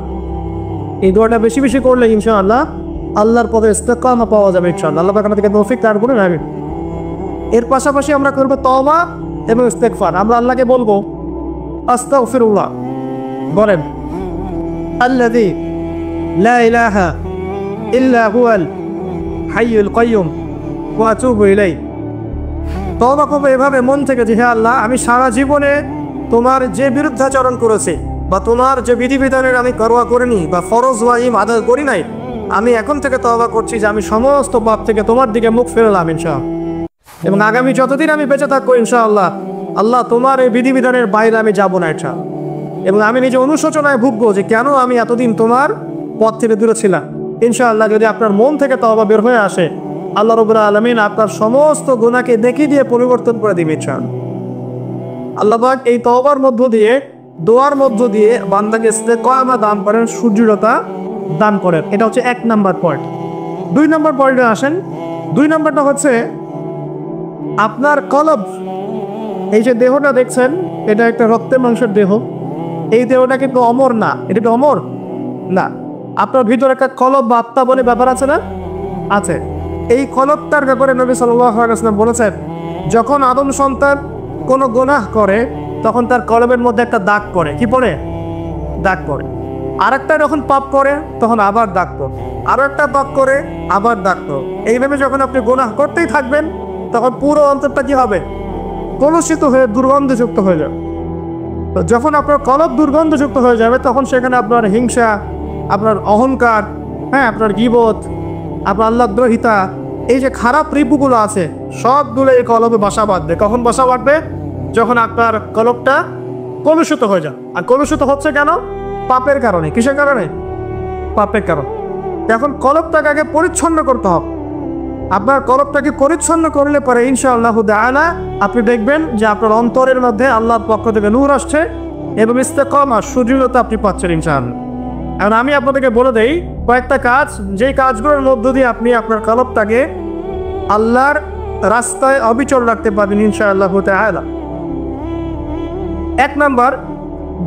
এই দোয়াটা বেশি বেশি করলে ইনশাআল্লাহ আল্লাহর পদে ইস্তেকামা পাওয়া যাবে ইনশাআল্লাহ। আল্লাহ পাক আমাদেরকে তৌফিক দান করুন, আমিন। এর পাশাপাশি আমরা করব তওবা এবং ইস্তেগফার। আমরা আল্লাহকে বলবো আস্তাগফিরুল্লাহ, বলেন আল্লাযী লা ইলাহা ইল্লা হুয়াল হাইয়ুল কাইয়্যুম ওয়া আতুবু ইলাইহি। তওবা করবো এভাবে মন থেকে যে হে আল্লাহ, আমি সারা জীবনে তোমার যে বিরুদ্ধাচরণ করেছি বা তোমার যে বিধিবিধানের আমি পরোয়া করিনি বা ফরজ ওয়াজিব আদায় করি নাই, আমি এখন থেকে তওবা করছি যে আমি সমস্ত পাপ থেকে তোমার দিকে মুখ ফেরালাম ইনশাআল্লাহ। এবং আগামী যতদিন আমি বেঁচে থাকবো ইনশাআল্লাহ, আল্লাহ তোমার এই বিধিবিধানের বাইরে আমি যাব না এটা। এবং আমি নিজে অনুশোচনায় ভুগবো যে কেন আমি এতদিন তোমার পথ থেকে দূরে ছিলাম। ইনশাআল্লাহ যদি আপনার মন থেকে তওবা বের হয়ে আসে, আল্লাহ রাব্বুল আলামিন আপনার সমস্ত গুনাহকে দেখিয়ে দিয়ে পরিবর্তন করে দিবেন ইনশাআল্লাহ। আল্লাহ পাক এই তওবার মধ্য দিয়ে, দোয়ার মধ্য দিয়ে বান্দাকে ইস্তেকামা দান করেন, সুদৃঢ়তা দান করেন। এটা হচ্ছে 1 নাম্বার পয়েন্ট। 2 নাম্বার পয়েন্টে আসেন। 2 নাম্বারটা হচ্ছে আপনার কলব। এই যে দেহটা দেখছেন, এটা একটা রক্তের মাংসের দেহ। এই দেহটা কিন্তু অমর না। এটা কি অমর না? আপনার ভিতরে একটা কলব বা আত্মা বলে ব্যাপার আছে না? আছে। এই কলবটার ব্যাপারে নবী সাল্লাল্লাহু আলাইহি ওয়াসাল্লাম বলেছেন, যখন আদম সন্তান কোনো গুনাহ করে তখন তার কলবের মধ্যে একটা দাগ পড়ে। কি পড়ে? দাগ পড়ে। আরেকটা যখন পাপ করে তখন আবার দাগ পড়ে, আরো একটা পাপ করে আবার দাগ পড়ে। এইভাবে যখন আপনি গুনাহ করতেই থাকবেন তখন পুরো অন্তরটা কি হবে? কলুষিত হয়ে দুর্গন্ধযুক্ত হয়ে যাবে। তো যখন আপনার কলব দুর্গন্ধযুক্ত হয়ে যাবে তখন সেখানে আপনার হিংসা, আপনার অহংকার, আপনার গীবত, আপনার আল্লাহদ্রোহিতা, এই যে খারাপ রিপুগুলো আছে সবগুলো এই কলবে বাসা বাঁধবে। কখন বাসা বাঁধবে? যখন আপনার কলবটা কলুষিত হয়ে যায়। আর কলুষিত হচ্ছে কেন? পাপের কারণে। কিসের কারণে? পাপের কারণে। এখন কলবটাকে আগে পরিচ্ছন্ন করতে হবে। আপনার কলবটাকে পরিচ্ছন্ন করলে পরে ইনশাআল্লাহ তাআলা আপনি দেখবেন যে আপনার অন্তরের মধ্যে আল্লাহর পক্ষ থেকে নূর আসছে এবং ইস্তেকামা, সুদৃঢ়তা আপনি পাচ্ছেন ইনশাআল্লাহ। এখন আমি আপনাদেরকে বলে দেই কয়েকটা কাজ, যেই কাজগুলোর মধ্য দিয়ে আপনি আপনার কলবটাকে আল্লাহর রাস্তায় অবিচল রাখতে পারবেন ইনশাআল্লাহ তাআলা। 1 নাম্বার,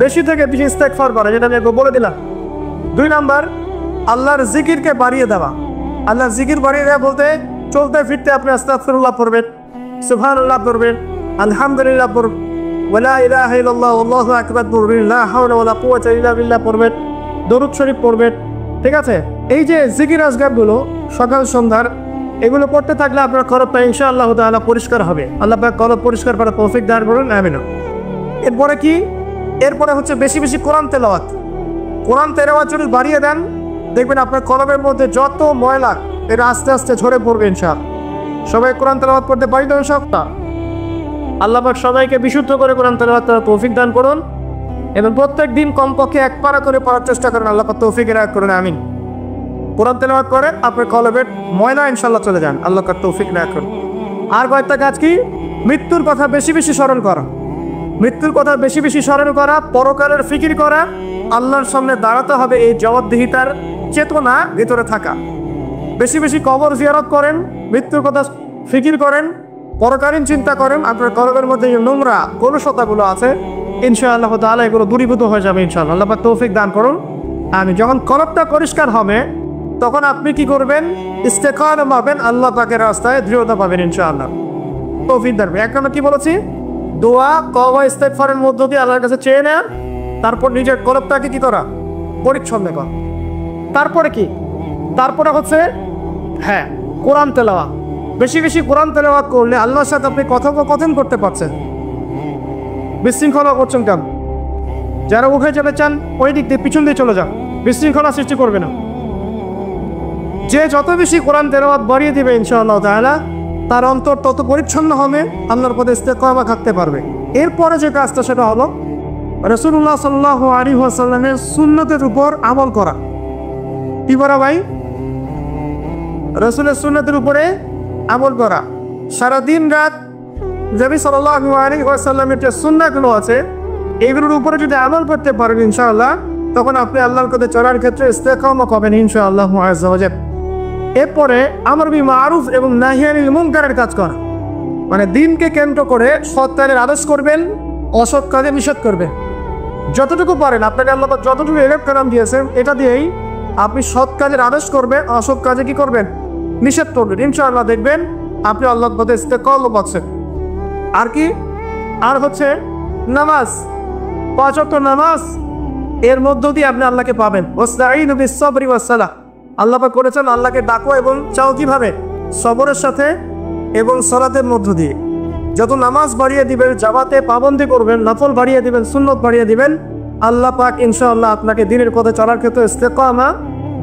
বেশি থেকে বেশি ইস্তেগফার করা, যেটা আমি বলে দিলাম। 2 নাম্বার, আল্লাহর জিকিরকে বাড়িয়ে দেওয়া। আল্লাহর জিকির বাড়িয়ে দেওয়া বলতে চলতে ফিরতে আপনি আস্তাগফিরুল্লাহ পড়বেন, সুবহানাল্লাহ পড়বেন, আলহামদুলিল্লাহ পড়বেন, ওয়ালা ইলাহা ইল্লাল্লাহ আল্লাহু আকবার পড়বেন, লা হাওলা ওয়ালা কুওয়াতা ইল্লা বিল্লাহ পড়বেন, দরুদ শরীফ পড়বেন। ঠিক আছে? এই যে জিকির আজগারগুলো সকাল সন্ধ্যার, এগুলো পড়তে থাকলে আপনার কলবটা ইনশাআল্লাহ তাআলা পরিষ্কার হবে। আল্লাহ পাক কলব পরিষ্কার করার তৌফিক দান করুন, আমিন। এরপরে কি? এরপরে হচ্ছে বেশি বেশি কোরআন তেলাওয়াত। কোরআন তেলাওয়াত যদি বাড়িয়ে দেন, দেখবেন আপনার কলবের মধ্যে যত ময়লা এটা আস্তে আস্তে ঝরে পড়বে ইনশাআল্লাহ। সবাই কোরআন তেলাওয়াত করতে পারি তো ইনশাআল্লাহ? আল্লাহ পাক সবাইকে বিশুদ্ধ করে কোরআন তেলাওয়াত করার তৌফিক দান করুন এবং প্রত্যেক দিন কমপক্ষে 1 পারা করে পড়ার চেষ্টা করেন। আল্লাহ পাক তৌফিক এনায়েত করুন, আমিন। কোরআন তেলাওয়াত করেন, আপনার কলবের ময়লা ইনশাআল্লাহ চলে যান। আল্লাহ পাক তৌফিক এনায়েত করুন। আর কয়েকটা কাজ কি? মৃত্যুর কথা বেশি বেশি স্মরণ করা। মৃত্যুর কথা বেশি বেশি স্মরণ করা, পরকালের ফিকির করা, আল্লাহর সামনে দাঁড়াতে হবে এই জবাবদিহিতার চেতনা ভিতরে থাকা। বেশি বেশি কবর জিয়ারত করেন, মৃত্যুর কথা ফিকির করেন, পরকালীন চিন্তা করেন। আপনার কলবের মধ্যে যে নোংরা কলুষতাগুলো আছে ইনশাআল্লাহ তাআলা এগুলো দূরীভূত হয়ে যাবে ইনশাআল্লাহ। আল্লাহ পাক তৌফিক দান করুন, আমিন। যখন কলবটা পরিষ্কার হবে তখন আপনি কি করবেন? ইস্তেকামা পাবেন, আল্লাহ পাকের রাস্তায় দৃঢ়তা পাবেন ইনশাআল্লাহ। তৌফিক দান। এক নম্বর কি বলেছি? দোয়া, তওবা, ইস্তেগফারের মধ্য দিয়ে আল্লাহর কাছে চেয়ে নেয়া, তারপর নিজের কলবটাকে কি করা? পরিচ্ছন্ন করা। তারপরে কি? তারপরে হচ্ছে কোরআন তেলাওয়াত। বেশি বেশি কোরআন তেলাওয়াত করলে আল্লাহর সাথে আপনি কথোপকথন করতে পারছেন। বিশৃঙ্খলা করছেন কেন? যারা উঠে যেতে চান ওই দিক দিয়ে পিছন দিয়ে চলে যান, বিশৃঙ্খলা সৃষ্টি করবে না। যে যত বেশি কোরআন তেলাওয়াত বাড়িয়ে দিবে ইনশাআল্লাহ তাআলা, তার অন্তর তত পরিচ্ছন্ন হবে, আল্লাহর পথে ইস্তেকামা থাকতে পারবে। এরপরে যে কাজটা সেটা হলো রাসূলুল্লাহ সাল্লাল্লাহু আলাইহি ওয়াসাল্লামের সুন্নতের উপর আমল করা। কি করা ভাই? রাসূলের সুন্নতের উপরে আমল করা। সারাদিন রাত নবী সাল্লাল্লাহু আলাইহি ওয়াসাল্লামের যে সুন্নাহগুলো আছে এইগুলোর উপরে যদি আমল করতে পারেন ইনশাআল্লাহ, তখন আপনি আল্লাহর পথে চলার ক্ষেত্রে ইস্তেকামা পাবেন ইনশাআল্লাহ আযজা ওয়া জাল। এরপরে আমর বিল মারুফ এবং নাহি আনিল মুনকারের কাজ করা, মানে দিনকে কেন্দ্র করে সৎ কাজের আদেশ করবেন, অসৎ কাজে নিষেধ করবে। যতটুকু পারেন আপনাকে আল্লাহ পাক যতটুকু এলেম কালাম দিয়েছেন এটা দিয়েই আপনি সৎ কাজের আদেশ করবেন, অসৎ কাজে কি করবেন? নিষেধ করবেন। ইনশাআল্লাহ দেখবেন আপনি আল্লাহর পথে ইস্তেকামত পাচ্ছেন। আর কি? আর হচ্ছে নামাজ, 5 ওয়াক্ত নামাজ, এর মধ্য দিয়ে আপনি আল্লাহকে পাবেন। ওয়াস্তাঈনু বিস-সাবরি ওয়াস-সালাহ, আল্লাহ পাক করেছেন আল্লাহকে ডাকো এবং চাও কিভাবে? সবরের সাথে এবং সালাতের মধ্য দিয়ে। যত নামাজ বাড়িয়ে দিবেন, জামাতে পাবন্দি করবেন, নফল বাড়িয়ে দিবেন, সুন্নত বাড়িয়ে দিবেন, আল্লাহ পাক ইনশাআল্লাহ আপনাকে দ্বীনের পথে চলার ক্ষেত্রে ইস্তেকামা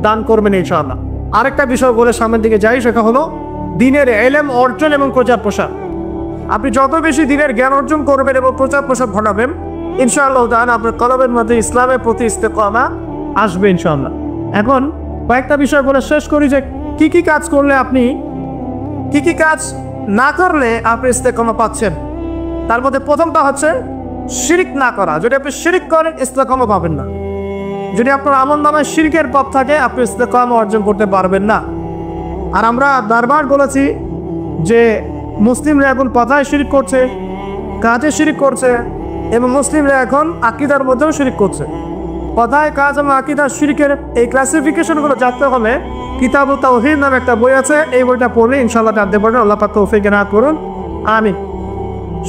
দান করবেন ইনশাআল্লাহ। আরেকটা বিষয় বলে সামনের দিকে যাই, সেটা হলো দ্বীনের ইলম অর্জন এবং প্রচার প্রসার। আপনি যত বেশি দ্বীনের জ্ঞান অর্জন করবেন এবং প্রচার প্রসার ঘটাবেন ইনশাআল্লাহ তাআলা আপনার কলবের মধ্যে ইসলামের প্রতি ইস্তেকামা আসবে ইনশাআল্লাহ। এখন কয়েকটা বিষয় বলে শেষ করি যে কি কি কাজ করলে আপনি, কি কি কাজ না করলে আপনি ইস্তেকামা পাচ্ছেন। তার মধ্যে প্রথমটা হচ্ছে শিরিক না করা। যদি আপনি শিরিক করেন ইস্তেকামা পাবেন না। যদি আপনার আমলনামায় শিরকের পাপ থাকে আপনি ইস্তেকামা অর্জন করতে পারবেন না। আর আমরা বারবার বলেছি যে মুসলিমরা এখন কথায় শিরিক করছে, কাজে শিরিক করছে, এবং মুসলিমরা এখন আকীদার মধ্যেও শিরিক করছে। কথায়, কাজ এবং আকীদার শিরিকের এই ক্লাসিফিকেশনগুলো জানতে হলে কিতাবুত তাওহীদ নামে একটা বই আছে, এই বইটা পড়লে ইনশাআল্লাহ জানতে পারবেন। আল্লাহ পাক তৌফিক এনায়েত করুন, আমিন।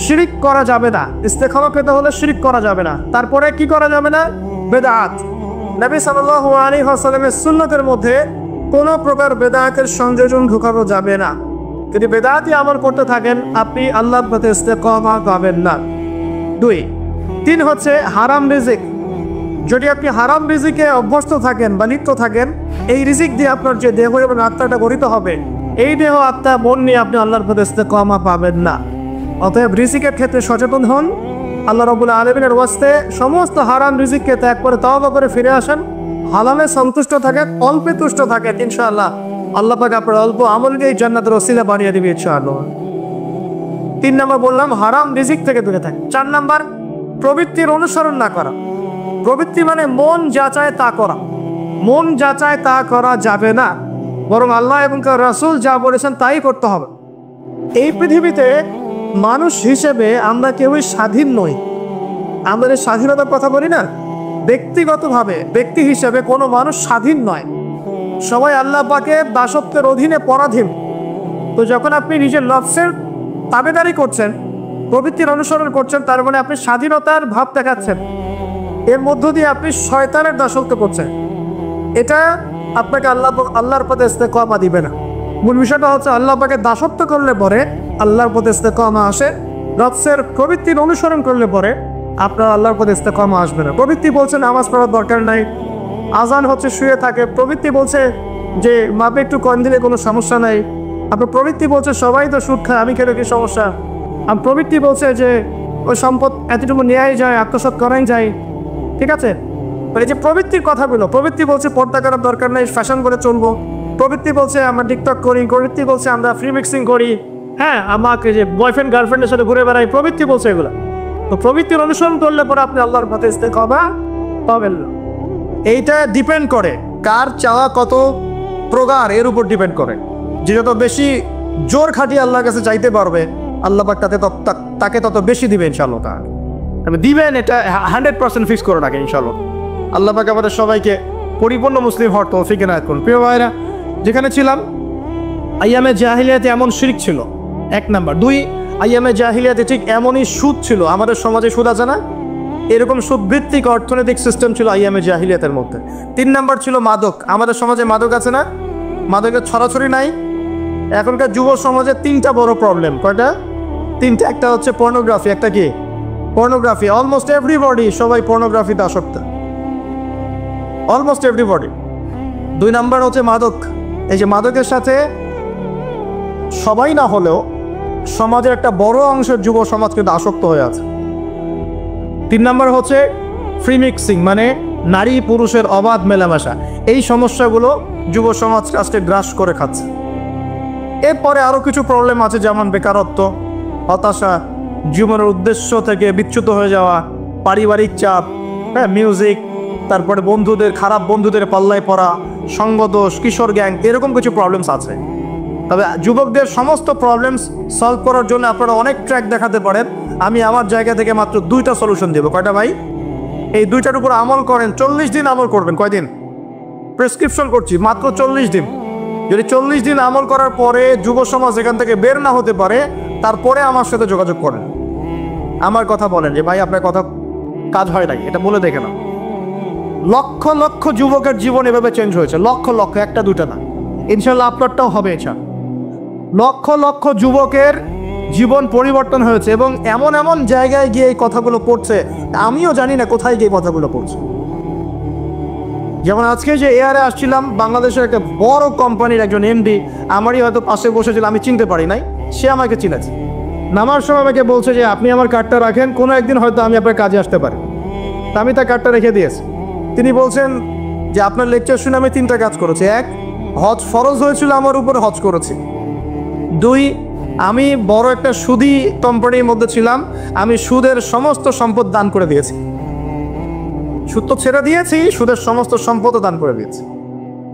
শিরিক করা যাবে না, ইস্তেকামা পেতে হলে শিরিক করা যাবে না। তারপরে কি করা যাবে না? বেদাত। নবী সাল্লাল্লাহু আলাইহি ওয়াসাল্লামের সুন্নতের মধ্যে কোনো প্রকার বেদাতের সংযোজন ঢোকানো যাবে না। যদি বেদাতি আমল করতে থাকেন আপনি আল্লাহর পথে ইস্তেকামা পাবেন না। 2, 3 হচ্ছে হারাম রিজিক। যদি আপনি হারাম রিজিকে অভ্যস্ত থাকেন বা লিপ্ত থাকেন, এই রিজিক দিয়ে আপনার যে দেহ এবং আত্মাটা গঠিত হবে, এই দেহ আত্মা মন নিয়ে আপনি আল্লাহর পথে ইস্তেকামা পাবেন না। অতএব রিজিকের ক্ষেত্রে সচেতন হন। আল্লাহ রাব্বুল আলামিনের ওয়াস্তে সমস্ত হারাম রিজিককে ত্যাগ করে তওবা করে ফিরে আসেন। হালালে সন্তুষ্ট থাকেন, অল্পে তুষ্ট থাকেন, ইনশাআল্লাহ আল্লাহ পাক আপনার অল্প আমল দিয়ে জান্নাতের ওসিলা বানিয়ে দিবে ইনশাআল্লাহ। 3 নম্বর বললাম হারাম রিজিক থেকে দূরে থাকেন। 4 নম্বর প্রবৃত্তির অনুসরণ না করা। প্রবৃত্তি মানে মন যা চায় তা করা। মন যা চায় তা করা যাবে না, বরং আল্লাহ এবং তার রাসূল যা বলেছেন তাই করতে হবে। এই পৃথিবীতে মানুষ হিসেবে আমরা কেউই স্বাধীন নই। আমাদের স্বাধীনতার কথা বলি না, ব্যক্তিগতভাবে ব্যক্তি হিসেবে কোনো মানুষ স্বাধীন নয়। সবাই আল্লাহ পাকের দাসত্বের অধীনে পরাধীন। তো যখন আপনি নিজের নফসের তাবেদারি করছেন, প্রবৃত্তির অনুসরণ করছেন, তার মানে আপনি স্বাধীনতার ভাব দেখাচ্ছেন। এর মধ্য দিয়ে আপনি শয়তানের দাসত্ব করছেন। এটা আপনাকে আল্লাহর পথে ইস্তেকামা দিবে না। মূল বিষয়টা হচ্ছে আল্লাহ পাকের দাসত্ব করলে পরে আল্লাহর পথে ইস্তেকামা আসে। নফসের প্রবৃত্তির অনুসরণ করলে পরে আপনার আল্লাহর পথে ইস্তেকামা আসবে না। প্রবৃত্তি বলছে নামাজ পড়ার দরকার নাই, আজান হচ্ছে শুয়ে থাকে। প্রবৃত্তি বলছে যে মাপে একটু কম দিলে কোনো সমস্যা নাই। আপনার প্রবৃত্তি বলছে সবাই তো সুদ খায়, আমি খেলে কি সমস্যা। আর প্রবৃত্তি বলছে যে ওই সম্পদ এতটুকু নেওয়াই যায়, আত্মসাৎ করাই যায়। ঠিক আছে, এই যে প্রবৃত্তির কথাগুলো, প্রবৃত্তি বলছে পর্দা করার দরকার নেই, ফ্যাশন করে চলবো। প্রবৃত্তি বলছে আমরা টিকটক করি। প্রবৃত্তি বলছে আমরা ফ্রি মিক্সিং করি। হ্যাঁ, আমাকে যে বয়ফ্রেন্ড গার্লফ্রেন্ডের সাথে ঘুরে বেড়াই, প্রবৃত্তি বলছে এগুলো। তো প্রবৃত্তির অনুসরণ করলে পরে আপনি আল্লাহর পথে ইস্তেকামা পাবেন না। এইটা ডিপেন্ড করে কার চাওয়া কত প্রগাঢ়, এর উপর ডিপেন্ড করে। যে যত বেশি জোর খাটিয়ে আল্লাহর কাছে চাইতে পারবে আল্লাহ পাক তাকে তত বেশি দিবে ইনশাআল্লাহ। আমি দিবেন এটা 100% ফিক্স করে রাখে ইনশাআল্লাহ। আল্লাহ পাক আমাদের সবাইকে পরিপূর্ণ মুসলিম হওয়ার তৌফিক এনায়েত করুন। প্রিয় ভাইরা, যেখানে ছিলাম আইয়ামে জাহিলিয়াতে এমন শিরক ছিল 1 নাম্বার। 2, আইয়ামে জাহিলিয়াতে ঠিক এমনই সুদ ছিল। আমাদের সমাজে সুদ আছে না, এরকম সুদভিত্তিক অর্থনৈতিক সিস্টেম ছিল আইয়ামে জাহিলিয়াতের মধ্যে। 3 নাম্বার ছিল মাদক। আমাদের সমাজে মাদক আছে না, মাদকের ছড়াছড়ি নাই। এখনকার যুব সমাজে 3টা বড় প্রবলেম। কয়টা? 3টা। একটা হচ্ছে পর্নোগ্রাফি। একটা কি? পর্নোগ্রাফি। অলমোস্ট এভরিবডি, সবাই পর্নোগ্রাফিতে আসক্ত, অলমোস্ট এভরিবডি। 2 নাম্বার হচ্ছে মাদক। এই যে মাদকের সাথে সবাই না হলেও সমাজের একটা বড় অংশের যুব সমাজ কিন্তু আসক্ত হয়ে আছে। 3 নাম্বার হচ্ছে ফ্রি মিক্সিং, মানে নারী পুরুষের অবাধ মেলামেশা। এই সমস্যাগুলো যুব সমাজ আজকে গ্রাস করে খাচ্ছে। এরপরে আরও কিছু প্রবলেম আছে, যেমন বেকারত্ব, হতাশা, জীবনের উদ্দেশ্য থেকে বিচ্যুত হয়ে যাওয়া, পারিবারিক চাপ, হ্যাঁ, মিউজিক, তারপরে বন্ধুদের, খারাপ বন্ধুদের পাল্লায় পড়া, সঙ্গদোষ, কিশোর গ্যাং, এরকম কিছু প্রবলেমস আছে। তবে যুবকদের সমস্ত প্রবলেমস সলভ করার জন্য আপনারা অনেক ট্র্যাক দেখাতে পারেন। আমি আমার জায়গা থেকে মাত্র 2টা সলিউশন দেবো। কয়টা ভাই? এই 2টার উপর আমল করেন, 40 দিন আমল করবেন। কয়দিন? প্রেসক্রিপশন করছি, মাত্র 40 দিন। যদি 40 দিন আমল করার পরে যুব সমাজ এখান থেকে বের না হতে পারে, তারপরে আমার সাথে যোগাযোগ করেন, আমার কথা বলেন যে ভাই আপনার কথা কাজ হয় নাই, এটা বলে দেখে না। লক্ষ লক্ষ যুবকের জীবন এভাবে চেঞ্জ হয়েছে, লক্ষ লক্ষ, একটা দুটা না। ইনশাল্লাহ আপনারটাও হবে। এটা লক্ষ লক্ষ যুবকের জীবন পরিবর্তন হয়েছে এবং এমন এমন জায়গায় গিয়ে এই কথাগুলো পড়ছে, আমিও জানি না কোথায় গিয়ে কথাগুলো পড়ছে। যেমন আজকে যে এয়ারে আসছিলাম, বাংলাদেশের একটা বড় কোম্পানির একজন এমডি আমারই হয়তো পাশে বসেছিল, আমি চিনতে পারি নাই, সে আমাকে চিনেছে। নামার সময় আমাকে বলছে যে আপনি আমার কার্ডটা রাখেন, কোনো একদিন হয়তো আমি আপনার কাজে আসতে পারি। তা আমি তার কার্ডটা রেখে দিয়েছি। তিনি বলছেন যে আপনার লেকচার শুনে আমি 3টা কাজ করেছি। 1, হজ ফরজ হয়েছিল আমার উপরে, হজ করেছি। 2, আমি বড় একটা সুদী কোম্পানির মধ্যে ছিলাম, আমি সুদের সমস্ত সম্পদ দান করে দিয়েছি। সুদ তো ছেড়ে দিয়েছি, সুদের সমস্ত সম্পদও দান করে দিয়েছি।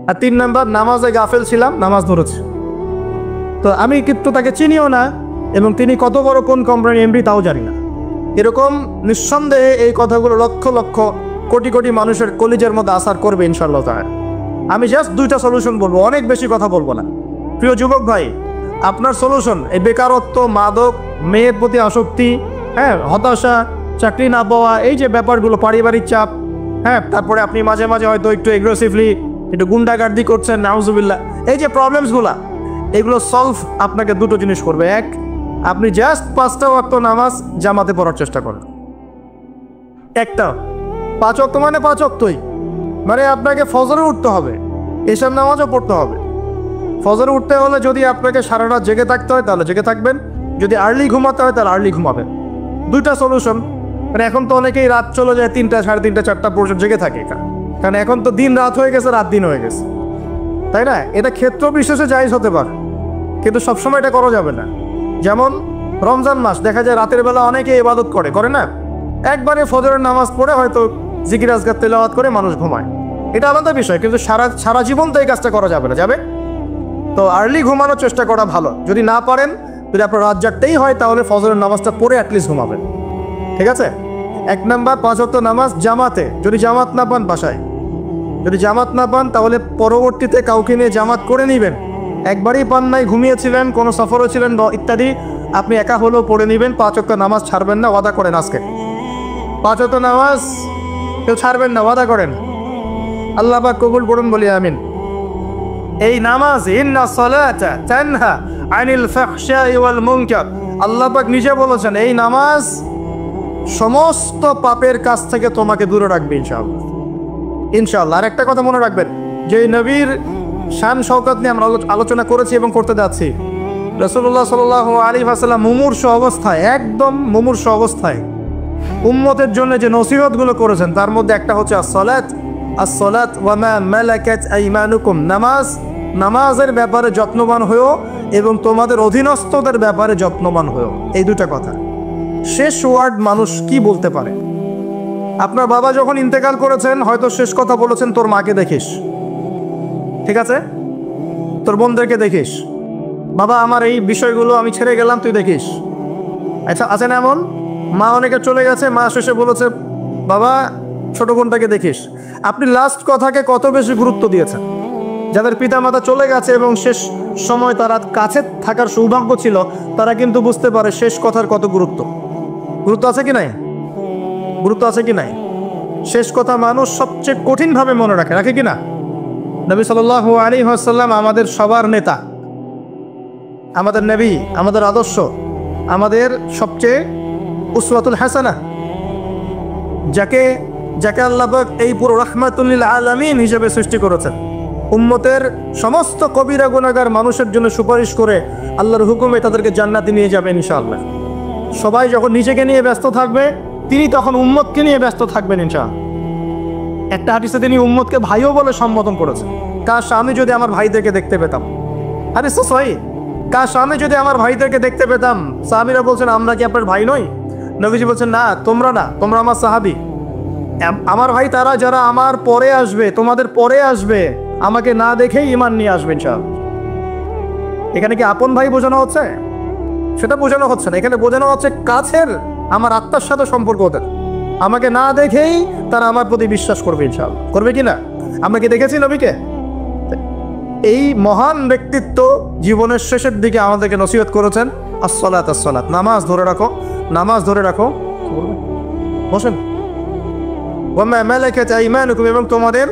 আর 3 নাম্বার, নামাজে গাফেল ছিলাম, নামাজ ধরেছি। তো আমি কিন্তু তাকে চিনিও না এবং তিনি কত বড় কোন কোম্পানির এমডি তাও জানি না। এরকম নিঃসন্দেহে এই কথাগুলো লক্ষ লক্ষ কোটি কোটি মানুষের কলিজার মধ্যে আসার করবে ইনশাআল্লাহ তাআলা। আমি জাস্ট 2টা সলিউশন বলবো, অনেক বেশি কথা বলবো না। প্রিয় যুবক ভাই, আপনার সলিউশন এই বেকারত্ব, মাদক, মেয়ের প্রতি আসক্তি, হতাশা, চাকরি না পাওয়া, এই যে ব্যাপারগুলো, পারিবারিক চাপ, তারপরে আপনি মাঝে মাঝে হয়তো একটু এগ্রেসিভলি একটু গুন্ডাগার্দি করছেন, নাউজুবিল্লাহ, এই যে প্রবলেমসগুলো, এগুলো সলভ আপনাকে 2টো জিনিস করবে। 1, আপনি জাস্ট 5টা ওয়াক্ত নামাজ জামাতে পড়ার চেষ্টা করেন। 5 ওয়াক্ত মানে 5 ওয়াক্তই, মানে আপনাকে ফজরে উঠতে হবে, এশার নামাজও পড়তে হবে। ফজরে উঠতে হলে যদি আপনাকে সারা রাত জেগে থাকতে হয় তাহলে জেগে থাকবেন, যদি আর্লি ঘুমাতে হয় তাহলে আর্লি ঘুমাবেন। 2টা সলিউশন। মানে এখন তো অনেকেই রাত চলে যায় 3টা, 3:30, 4টা পর্যন্ত জেগে থাকে, কারণ এখন তো দিন রাত হয়ে গেছে, রাত দিন হয়ে গেছে, তাই না? এটা ক্ষেত্র বিশেষে জায়েজ হতে পারে, কিন্তু সবসময় এটা করা যাবে না। যেমন রমজান মাস, দেখা যায় রাতের বেলা অনেকে ইবাদত করে না, একবারে ফজরের নামাজ পড়ে হয়তো জিকির আজকার তেলাওয়াত করে মানুষ ঘুমায়, এটা আলাদা বিষয়, কিন্তু সারা জীবন তো এই কাজটা করা যাবে না। যাবে তো আর্লি ঘুমানোর চেষ্টা করা ভালো। যদি না পারেন, যদি আপনার রাত জাগতেই হয়, তাহলে ফজরের নামাজটা পড়ে অ্যাটলিস্ট ঘুমাবেন, ঠিক আছে? 1 নাম্বার, 5 ওয়াক্ত নামাজ জামাতে। যদি জামাত না পান, বাসায় যদি জামাত না পান, তাহলে পরবর্তীতে কাউকে নিয়ে জামাত করে নেবেন। একবারই পান নাই, ঘুমিয়েছিলেন, কোনো সফরও ছিলেন ইত্যাদি, আপনি একা হলেও পড়ে নেবেন। 5 ওয়াক্ত নামাজ ছাড়বেন না, ওয়াদা করেন আজকে। 5 ওয়াক্ত নামাজ কেউ ছাড়বেন না, ওয়াদা করেন। আল্লাহ পাক কবুল করুন, বলি আমিন। এই নামাজ, ইন্না সালাতা তানহা আনিল ফাহশাই ওয়াল মুনকার, আল্লাহ পাক নিজে বলেছেন এই নামাজ সমস্ত পাপের কাছ থেকে তোমাকে দূরে রাখবে ইনশাআল্লাহ। ইনশাআল্লাহ। আর একটা কথা মনে রাখবেন, যে নবীর শান শওকত নিয়ে আমরা আলোচনা করেছি এবং করতে যাচ্ছি, রাসূলুল্লাহ সাল্লাল্লাহু আলাইহি ওয়াসাল্লাম মুমূর্ষু অবস্থায়, একদম মুমূর্ষু অবস্থায় উম্মতের জন্য যে নসিহতগুলো করেছেন, তার মধ্যে একটা হচ্ছে আসসালাত ওয়া মা মালাকাত আইমানুকুম, নামাজের ব্যাপারে যত্নবান হয়েও এবং তোমাদের অধীনস্থদের ব্যাপারে যত্নবান হয়েও। এই 2টা কথা। শেষ ওয়ার্ড মানুষ কি বলতে পারে? আপনার বাবা যখন ইন্তেকাল করেছেন, হয়তো শেষ কথা বলেছেন তোর মাকে দেখিস, ঠিক আছে, তোর বোনদেরকে দেখিস, বাবা আমার এই বিষয়গুলো আমি ছেড়ে গেলাম, তুই দেখিস। আচ্ছা, আছে না এমন? মা অনেকে চলে গেছে, মা শেষে বলেছে বাবা ছোট বোনটাকে দেখিস। আপনি লাস্ট কথাকে কত বেশি গুরুত্ব দিয়েছেন? যাদের পিতামাতা চলে গেছে এবং শেষ সময় তারা কাছে থাকার সৌভাগ্য ছিল, তারা কিন্তু বুঝতে পারে শেষ কথার কত গুরুত্ব আছে কি নাই, গুরুত্ব আছে কি নাই। শেষ কথা মানুষ সবচেয়ে কঠিনভাবে মনে রাখে কি না? নবী সাল্লাল্লাহু আলাইহি ওয়াসাল্লাম আমাদের সবার নেতা, আমাদের নবী, আমাদের আদর্শ, আমাদের সবচেয়ে উসওয়াতুল হাসানা, যাকে আল্লাহ পাক এই পুরো রাহমাতুল লিল আলামিন হিসেবে সৃষ্টি করেছেন। উম্মতের সমস্ত কবিরা গুনাহগার মানুষের জন্য সুপারিশ করে আল্লাহর হুকুমে তাদেরকে জান্নাতে নিয়ে যাবেন ইনশাআল্লাহ। সবাই যখন নিজেকে নিয়ে ব্যস্ত থাকবে, তিনি তখন উম্মতকে নিয়ে ব্যস্ত থাকবেন ইনশাআল্লাহ। একটা হাদিসে তিনি উম্মতকে ভাইও বলে সম্বোধন করেছেন। কাশ আমি যদি আমার ভাইদেরকে দেখতে পেতাম, হাদিস তো সহিহ, কাশ আমি যদি আমার ভাইদেরকে দেখতে পেতাম। সাহাবীরা বলছেন আমরা কি আপনার ভাই নই? নবীজি বলছেন না, তোমরা না, তোমরা আমার সাহাবী। আমার ভাই তারা যারা আমার পরে আসবে, তোমাদের পরে আসবে, আমাকে না দেখেই ঈমান নিয়ে আসবে ইনশাআল্লাহ। এখানে কি আপন ভাই বোঝানো হচ্ছে? সেটা বোঝানো হচ্ছে না, এখানে বোঝানো হচ্ছে কাছের আমার আত্মার সাথে সম্পর্ক ওদের। আমাকে না দেখেই তারা আমার প্রতি বিশ্বাস করবে ইনশাআল্লাহ। করবে কি না? আমরা কি দেখেছি নবীকে? এই মহান ব্যক্তিত্ব জীবনের শেষের দিকে আমাদেরকে নসিহত করেছেন, আসসালাত আসসালাত, নামাজ ধরে রাখো, নামাজ ধরে রাখো। বসেন। ওয়ামা মালাকাত আইমানুকুম, এবং তোমাদের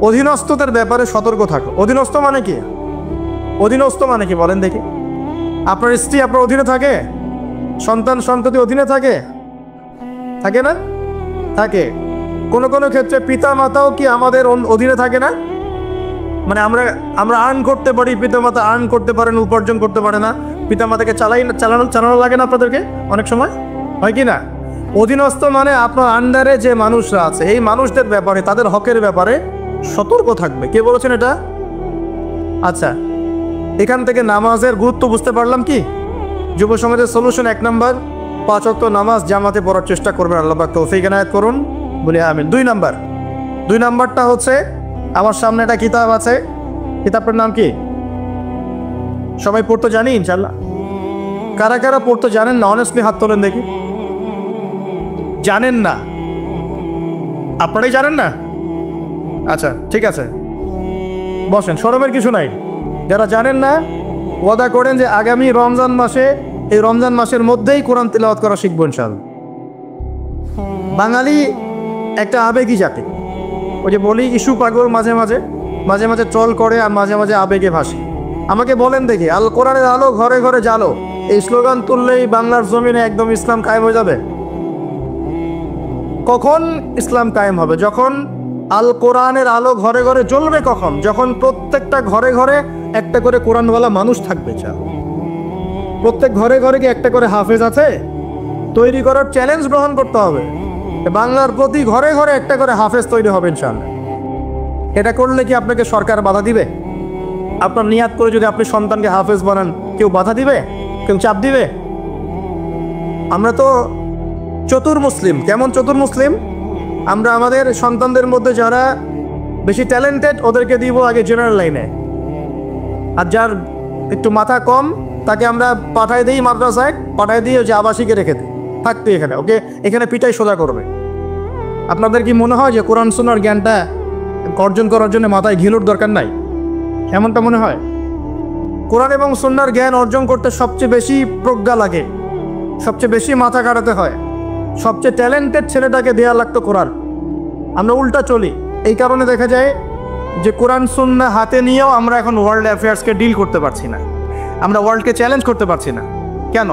অধীনস্থদের ব্যাপারে সতর্ক থাকো। অধীনস্থ মানে কি? অধীনস্থ মানে কি বলেন দেখি? আপনার স্ত্রী আপনার অধীনে থাকে? সন্তান সন্ততি অধীনে থাকে? থাকে না? থাকে। কোনো কোনো ক্ষেত্রে পিতা মাতাও কি আমাদের অধীনে থাকে না? মানে আমরা আর্ন করতে পারি, পিতা মাতা আর্ন করতে পারেন, উপার্জন করতে পারে না। পিতা মাতাকে চালানো লাগে না আপনাদেরকে অনেক সময়, হয় কি না? অধীনস্থ মানে আপনার আন্ডারে যে মানুষরা আছে, এই মানুষদের ব্যাপারে, তাদের হকের ব্যাপারে সতর্ক থাকবে। কে বলেছেন এটা? আচ্ছা, এখান থেকে নামাজের গুরুত্ব বুঝতে পারলাম কি? যুব সমাজের সলিউশন 1 নম্বর, 5 ওয়াক্ত নামাজ জামাতে পড়ার চেষ্টা করবেন। আল্লাহ পাক তৌফিক এনায়েত করুন, বলি আমিন। 2 নম্বরটা হচ্ছে, আমার সামনে একটা কিতাব আছে, কিতাবটার নাম কি? সবাই পড়তে জানি ইনশাল্লাহ? কারা কারা পড়তে জানেন না অনেস্টলি হাত তোলেন দেখি। জানেন না? আপনারাই জানেন না? আচ্ছা ঠিক আছে, বসেন, শরমের কিছু নাই। যারা জানেন না ওয়াদা করেন যে আগামী রমজান মাসে, এই রমজান মাসের মধ্যেই কোরআন তিলাওয়াত করা শিখবো ইনশাআল্লাহ। বাঙালি একটা আবেগী জাতি। ওই যে বলি ইস্যু পাগল, মাঝে মাঝে ট্রল করে আর মাঝে মাঝে আবেগে ভাসে। আমাকে বলেন দেখি, আল কোরআনের আলো ঘরে ঘরে জ্বালো, এই স্লোগান তুললেই বাংলার জমিনে একদম ইসলাম কায়েম হয়ে যাবে? কখন ইসলাম কায়েম হবে? যখন আল কোরআনের আলো ঘরে ঘরে জ্বলবে। কখন? যখন প্রত্যেকটা ঘরে ঘরে একটা করে কোরআনওয়ালা মানুষ থাকবে। প্রত্যেক ঘরে ঘরে কি একটা করে হাফেজ আছে? তৈরি করার চ্যালেঞ্জ গ্রহণ করতে হবে। বাংলার প্রতি ঘরে ঘরে একটা করে হাফেজ তৈরি হবে ইনশাআল্লাহ। এটা করলে কি আপনাকে সরকার বাধা দিবে? আপনার নিয়াত করে যদি আপনি সন্তানকে হাফেজ বানান, কেউ বাধা দিবে? কেউ চাপ দিবে? আমরা তো চতুর মুসলিম। কেমন চতুর মুসলিম? আমরা আমাদের সন্তানদের মধ্যে যারা বেশি ট্যালেন্টেড ওদেরকে দিব আগে জেনারেল লাইনে, আর যার একটু মাথা কম তাকে আমরা পাঠাই দিই মাদ্রাসায়, পাঠাই দিয়ে যে আবাসিকে রেখে দিই, থাকতে এখানে, ওকে এখানে পিটাই সোজা করবে। আপনাদের কি মনে হয় যে কোরআন সুন্নাহর জ্ঞানটা অর্জন করার জন্য মাথায় ঘিলুর দরকার নাই? এমনটা মনে হয়? কোরআন এবং সুন্নাহর জ্ঞান অর্জন করতে সবচেয়ে বেশি প্রজ্ঞা লাগে, সবচেয়ে বেশি মাথা কাটাতে হয়, সবচেয়ে ট্যালেন্টেড ছেলেটাকে দেয়া লাগতো কোরআন। আমরা উল্টা চলি। এই কারণে দেখা যায় যে কোরআন সুন্নাহ হাতে নিয়েও আমরা এখন ওয়ার্ল্ড অ্যাফেয়ার্সকে ডিল করতে পারছি না, আমরা ওয়ার্ল্ডকে চ্যালেঞ্জ করতে পারছি না। কেন?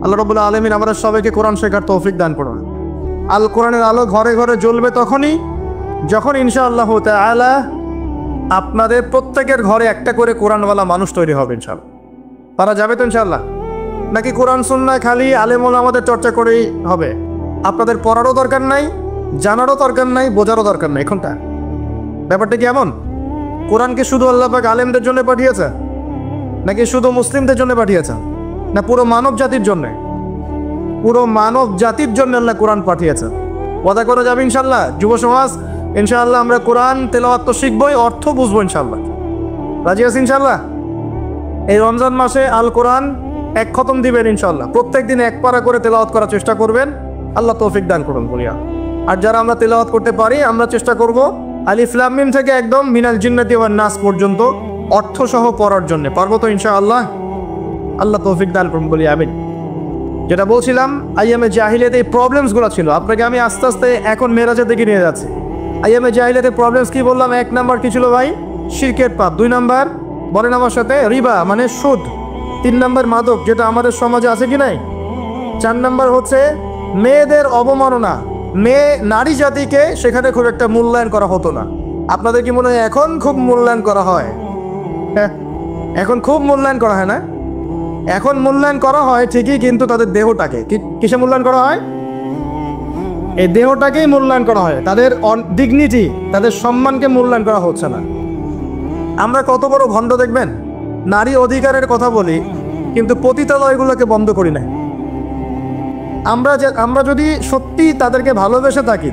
আল্লাহ রাব্বুল আলামিন আমাদের সবাইকে কোরআন শেখার তৌফিক দান করুন। আল কোরআনের আলো ঘরে ঘরে জ্বলবে তখনই যখন ইনশাআল্লাহ তাআলা আপনাদের প্রত্যেকের ঘরে একটা করে কোরআনওয়ালা মানুষ তৈরি হবে ইনশাআল্লাহ। পারা যাবে তো ইনশাআল্লাহ? নাকি কোরআন সুন্নাহ খালি আলেম ওলামাদের চর্চা করেই হবে? আপনাদের পড়ারও দরকার নাই, জানারও দরকার নাই, বোঝারও দরকার নাই। এখনটা ব্যাপারটা কি এমন? কোরআনকে শুধু আল্লাহ পাক আলেমদের জন্য পাঠিয়েছে, নাকি শুধু মুসলিমদের জন্য পাঠিয়েছে, না পুরো মানব জাতির জন্যে? পুরো মানব জাতির জন্য আল্লাহ কোরআন পাঠিয়েছে। ওয়াদা করা যাবে ইনশাআল্লাহ? যুব সমাজ ইনশাআল্লাহ আমরা কোরআন তেলাওয়াত তো শিখবই, অর্থ বুঝবো ইনশাআল্লাহ। রাজি আছি ইনশাআল্লাহ? এই রমজান মাসে আল কোরআন 1 খতম দিবেন ইনশাআল্লাহ। প্রত্যেক দিন 1 পারা করে তেলাওয়াত করার চেষ্টা করবেন। আল্লাহ তৌফিক দান করুন বলিয়া। আর যারা আমরা তেলাওয়াত করতে পারি, আমরা চেষ্টা করব আলিফ লাম মিম থেকে একদম মিনাল জিন্নাতি ওয়ান নাস পর্যন্ত অর্থ সহ পড়ার জন্য। পারবো তো ইনশাআল্লাহ? আল্লাহ তৌফিক দান করুন বলি আমিন। যেটা বলছিলাম, আইয়ামে জাহিলিয়াতে এই প্রবলেমসগুলো ছিল। আপনাকে আমি আস্তে আস্তে এখন মেরাজের দিকে নিয়ে যাচ্ছি। আইয়ামে জাহিলিয়াতে প্রবলেমস কি বললাম? 1 নাম্বার কি ছিল ভাই? শিরকের পাপ। 2 নাম্বার বলেন আমার সাথে, রিবা মানে সুদ। 3 নাম্বার মাদক, যেটা আমাদের সমাজে আছে কি নাই? 4 নাম্বার হচ্ছে মেয়েদের অবমাননা। নারী জাতিকে সেখানে খুব একটা মূল্যায়ন করা হতো না। আপনাদের কি মনে হয় এখন খুব মূল্যায়ন করা হয়? হ্যাঁ, এখন খুব মূল্যায়ন করা হয় না? এখন মূল্যায়ন করা হয় ঠিকই, কিন্তু তাদের দেহটাকে কিসে মূল্যায়ন করা হয়? এই দেহটাকেই মূল্যায়ন করা হয়। তাদের ডিগনিটি, তাদের সম্মানকে মূল্যায়ন করা হচ্ছে না। আমরা কত বড় ভণ্ড দেখবেন। নারী অধিকারের কথা বলি, কিন্তু পতিতালয়গুলোকে বন্ধ করি না। আমরা যদি সত্যি তাদেরকে ভালোবেসে থাকি,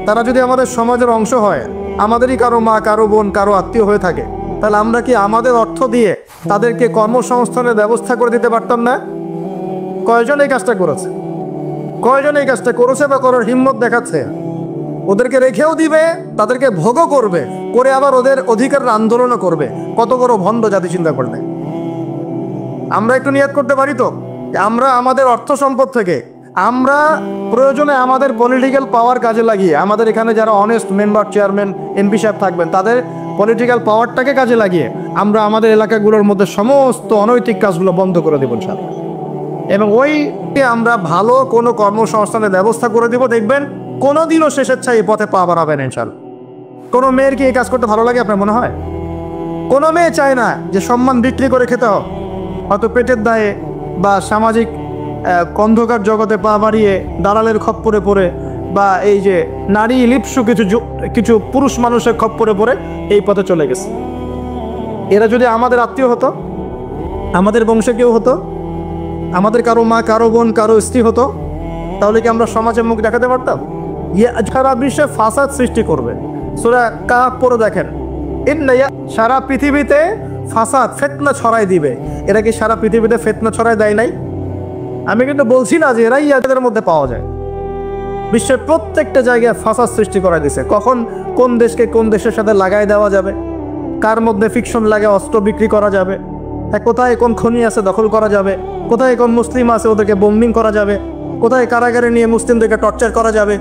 তারা যদি আমাদের সমাজের অংশ হয়, আমাদেরই কারো মা, কারো বোন, কারো আত্মীয় হয়ে থাকে, তাহলে আমরা কি আমাদের অর্থ দিয়ে তাদেরকে কর্মসংস্থানের ব্যবস্থা করে দিতে পারতাম না? কয়জন এই কাজটা করেছে? কয়জন এই কাজটা করেছে বা করার হিম্মত দেখাচ্ছে? ওদেরকে রেখেও দিবে, তাদেরকে ভোগও করবে, করে আবার ওদের অধিকারের আন্দোলনও করবে। কত বড় ভণ্ড জাতি চিন্তা করলে। আমরা একটু নিয়াত করতে পারি তো, আমরা আমাদের অর্থ সম্পদ থেকে আমরা প্রয়োজনে আমাদের পলিটিক্যাল পাওয়ার কাজে লাগিয়ে, আমাদের এখানে যারা অনেস্ট মেম্বার, চেয়ারম্যান, এমপি সাহেব থাকবেন, তাদের পলিটিক্যাল পাওয়ারটাকে কাজে লাগিয়ে আমরা আমাদের এলাকাগুলোর মধ্যে সমস্ত অনৈতিক কাজগুলো বন্ধ করে দেব ইনশাআল্লাহ। এবং আমরা ভালো কোনো কর্মসংস্থানের ব্যবস্থা করে দেব। দেখবেন কোনোদিনও স্বেচ্ছায় এই পথে পা বাড়াবেন ইনশাআল্লাহ। কোনো মেয়ের কি এই কাজ করতে ভালো লাগে আপনার মনে হয়? কোনো মেয়ে চায় না যে সম্মান বিক্রি করে খেতে হোক, হয়তো পেটের দায়ে বা সামাজিক অন্ধকার জগতে পা বাড়িয়ে দালালের খপ্পরে পড়ে, বা এই যে নারী লিপ্সু কিছু পুরুষ মানুষের খপ্পরে পড়ে এই পথে চলে গেছে। এরা যদি আমাদের আত্মীয় হতো, আমাদের বংশে কেউ হতো, আমাদের কারো মা, কারো বোন, কারো স্ত্রী হতো, তাহলে কি আমরা সমাজে মুখ দেখাতে পারতাম? সারা বিশ্বে ফাসাদ সৃষ্টি করবে। সূরা কাহফ পড়ে দেখেন, সারা পৃথিবীতে ফাসাদ, ফিতনা ছড়াই দিবে। এরা কি সারা পৃথিবীতে ফিতনা ছড়াই দেয় নাই? আমি কিন্তু বলছি না যে এরাই এদের মধ্যে পাওয়া যায়। বিশ্বের প্রত্যেকটা জায়গায় ফাসাদ সৃষ্টি করা দিয়েছে। কখন কোন দেশকে কোন দেশের সাথে লাগাই দেওয়া যাবে, কার মধ্যে ফিকশন লাগে অস্ত্র বিক্রি করা যাবে, কোথায় কোন খনি আছে দখল করা যাবে, কোথায় কোন মুসলিম আছে ওদেরকে বোম্বিং করা যাবে, কোথায় কারাগারে নিয়ে মুসলিমদেরকে টর্চার করা যাবে,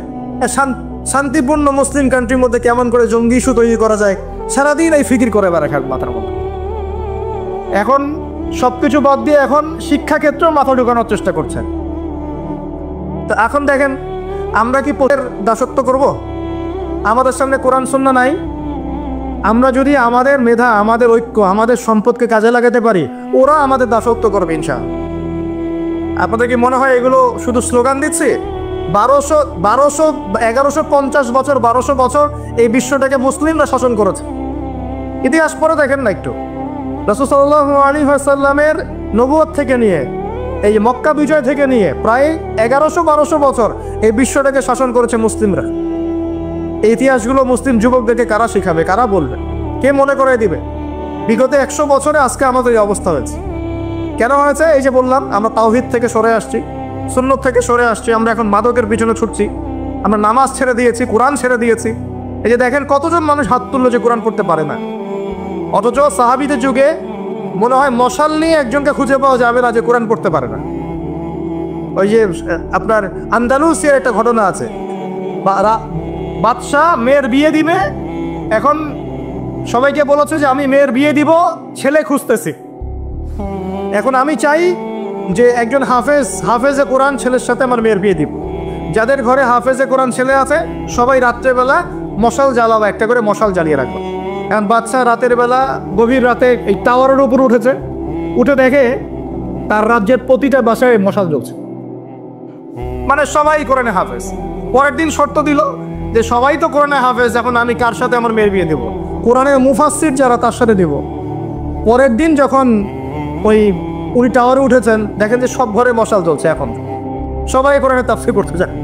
শান্তিপূর্ণ মুসলিম কান্ট্রির মধ্যে কেমন করে জঙ্গি ইস্যু তৈরি করা যায়, সারাদিন এই ফিকির করে বেড়া খাক মাথার মধ্যে। এখন সবকিছু বাদ দিয়ে এখন শিক্ষাক্ষেত্রেও মাথা ঢুকানোর চেষ্টা করছেন। তো এখন দেখেন, আমরা কি পোষের দাসত্ব করব? আমাদের সামনে কোরআন সুন্নাহ নাই। আমরা যদি আমাদের মেধা, আমাদের ঐক্য, আমাদের সম্পদকে কাজে লাগাতে পারি, ওরা আমাদের দাসত্ব করবে ইনশাআল্লাহ। আপনাদের কি মনে হয় এগুলো শুধু স্লোগান দিচ্ছি? 1150 বছর 1200 বছর এই বিশ্বটাকে মুসলিমরা শাসন করেছে। ইতিহাস পড়ে দেখেন না একটু। রাসূল সাল্লাল্লাহু আলাইহি ওয়াসাল্লামের নবুয়ত থেকে নিয়ে, এই মক্কা বিজয় থেকে নিয়ে প্রায় 1100-1200 বছর এই বিশ্বটাকে শাসন করেছে মুসলিমরা। এই ইতিহাসগুলো মুসলিম যুবকদেরকে কারা শিখাবে, কারা বলবে, কে মনে করে দিবে? বিগত 100 বছরে আজকে আমাদের এই অবস্থা হয়েছে। কেন হয়েছে? এই যে বললাম, আমরা তাওহীদ থেকে সরে আসছি, সুন্নত থেকে সরে আসছি, আমরা এখন মাদকের পিছনে ছুটছি, আমরা নামাজ ছেড়ে দিয়েছি, কোরআন ছেড়ে দিয়েছি। এই যে দেখেন কতজন মানুষ হাত তুললো যে কোরআন পড়তে পারে না। অথচ সাহাবীদের যুগে মনে হয় মশাল নিয়ে একজনকে খুঁজে পাওয়া যাবে না যে কোরআন পড়তে পারে না। ওই যে আপনার আন্দালুসিয়ার একটা ঘটনা আছে, বাদশাহ মেয়ের বিয়ে দিবে, এখন সবাইকে বলেছে যে আমি মেয়ের বিয়ে দিব, ছেলে খুঁজতেছি। এখন আমি চাই যে একজন হাফেজে কোরআন ছেলের সাথে আমার মেয়ের বিয়ে দিব। যাদের ঘরে হাফেজে কোরআন ছেলে আছে সবাই রাত্রেবেলা মশাল জ্বালাবো, একটা করে মশাল জ্বালিয়ে রাখবো। এখন বাচ্চা রাতের বেলা গভীর রাতে এই টাওয়ারের উপর উঠেছে, উঠে দেখে তার রাজ্যের প্রতিটা বাসায় মশাল জ্বলছে। মানে সবাই কোরআনে হাফেজ। পরের দিন শর্ত দিল যে সবাই তো কোরআনে হাফেজ, এখন আমি কার সাথে আমার মেয়ের বিয়ে দেবো? কোরআনের মুফাসসির যারা তার সাথে দেব। পরের দিন যখন উনি টাওয়ারে উঠেছেন, দেখেন যে সব ঘরে মশাল জ্বলছে। এখন সবাই কোরআনে তাফসীর করতে যায়।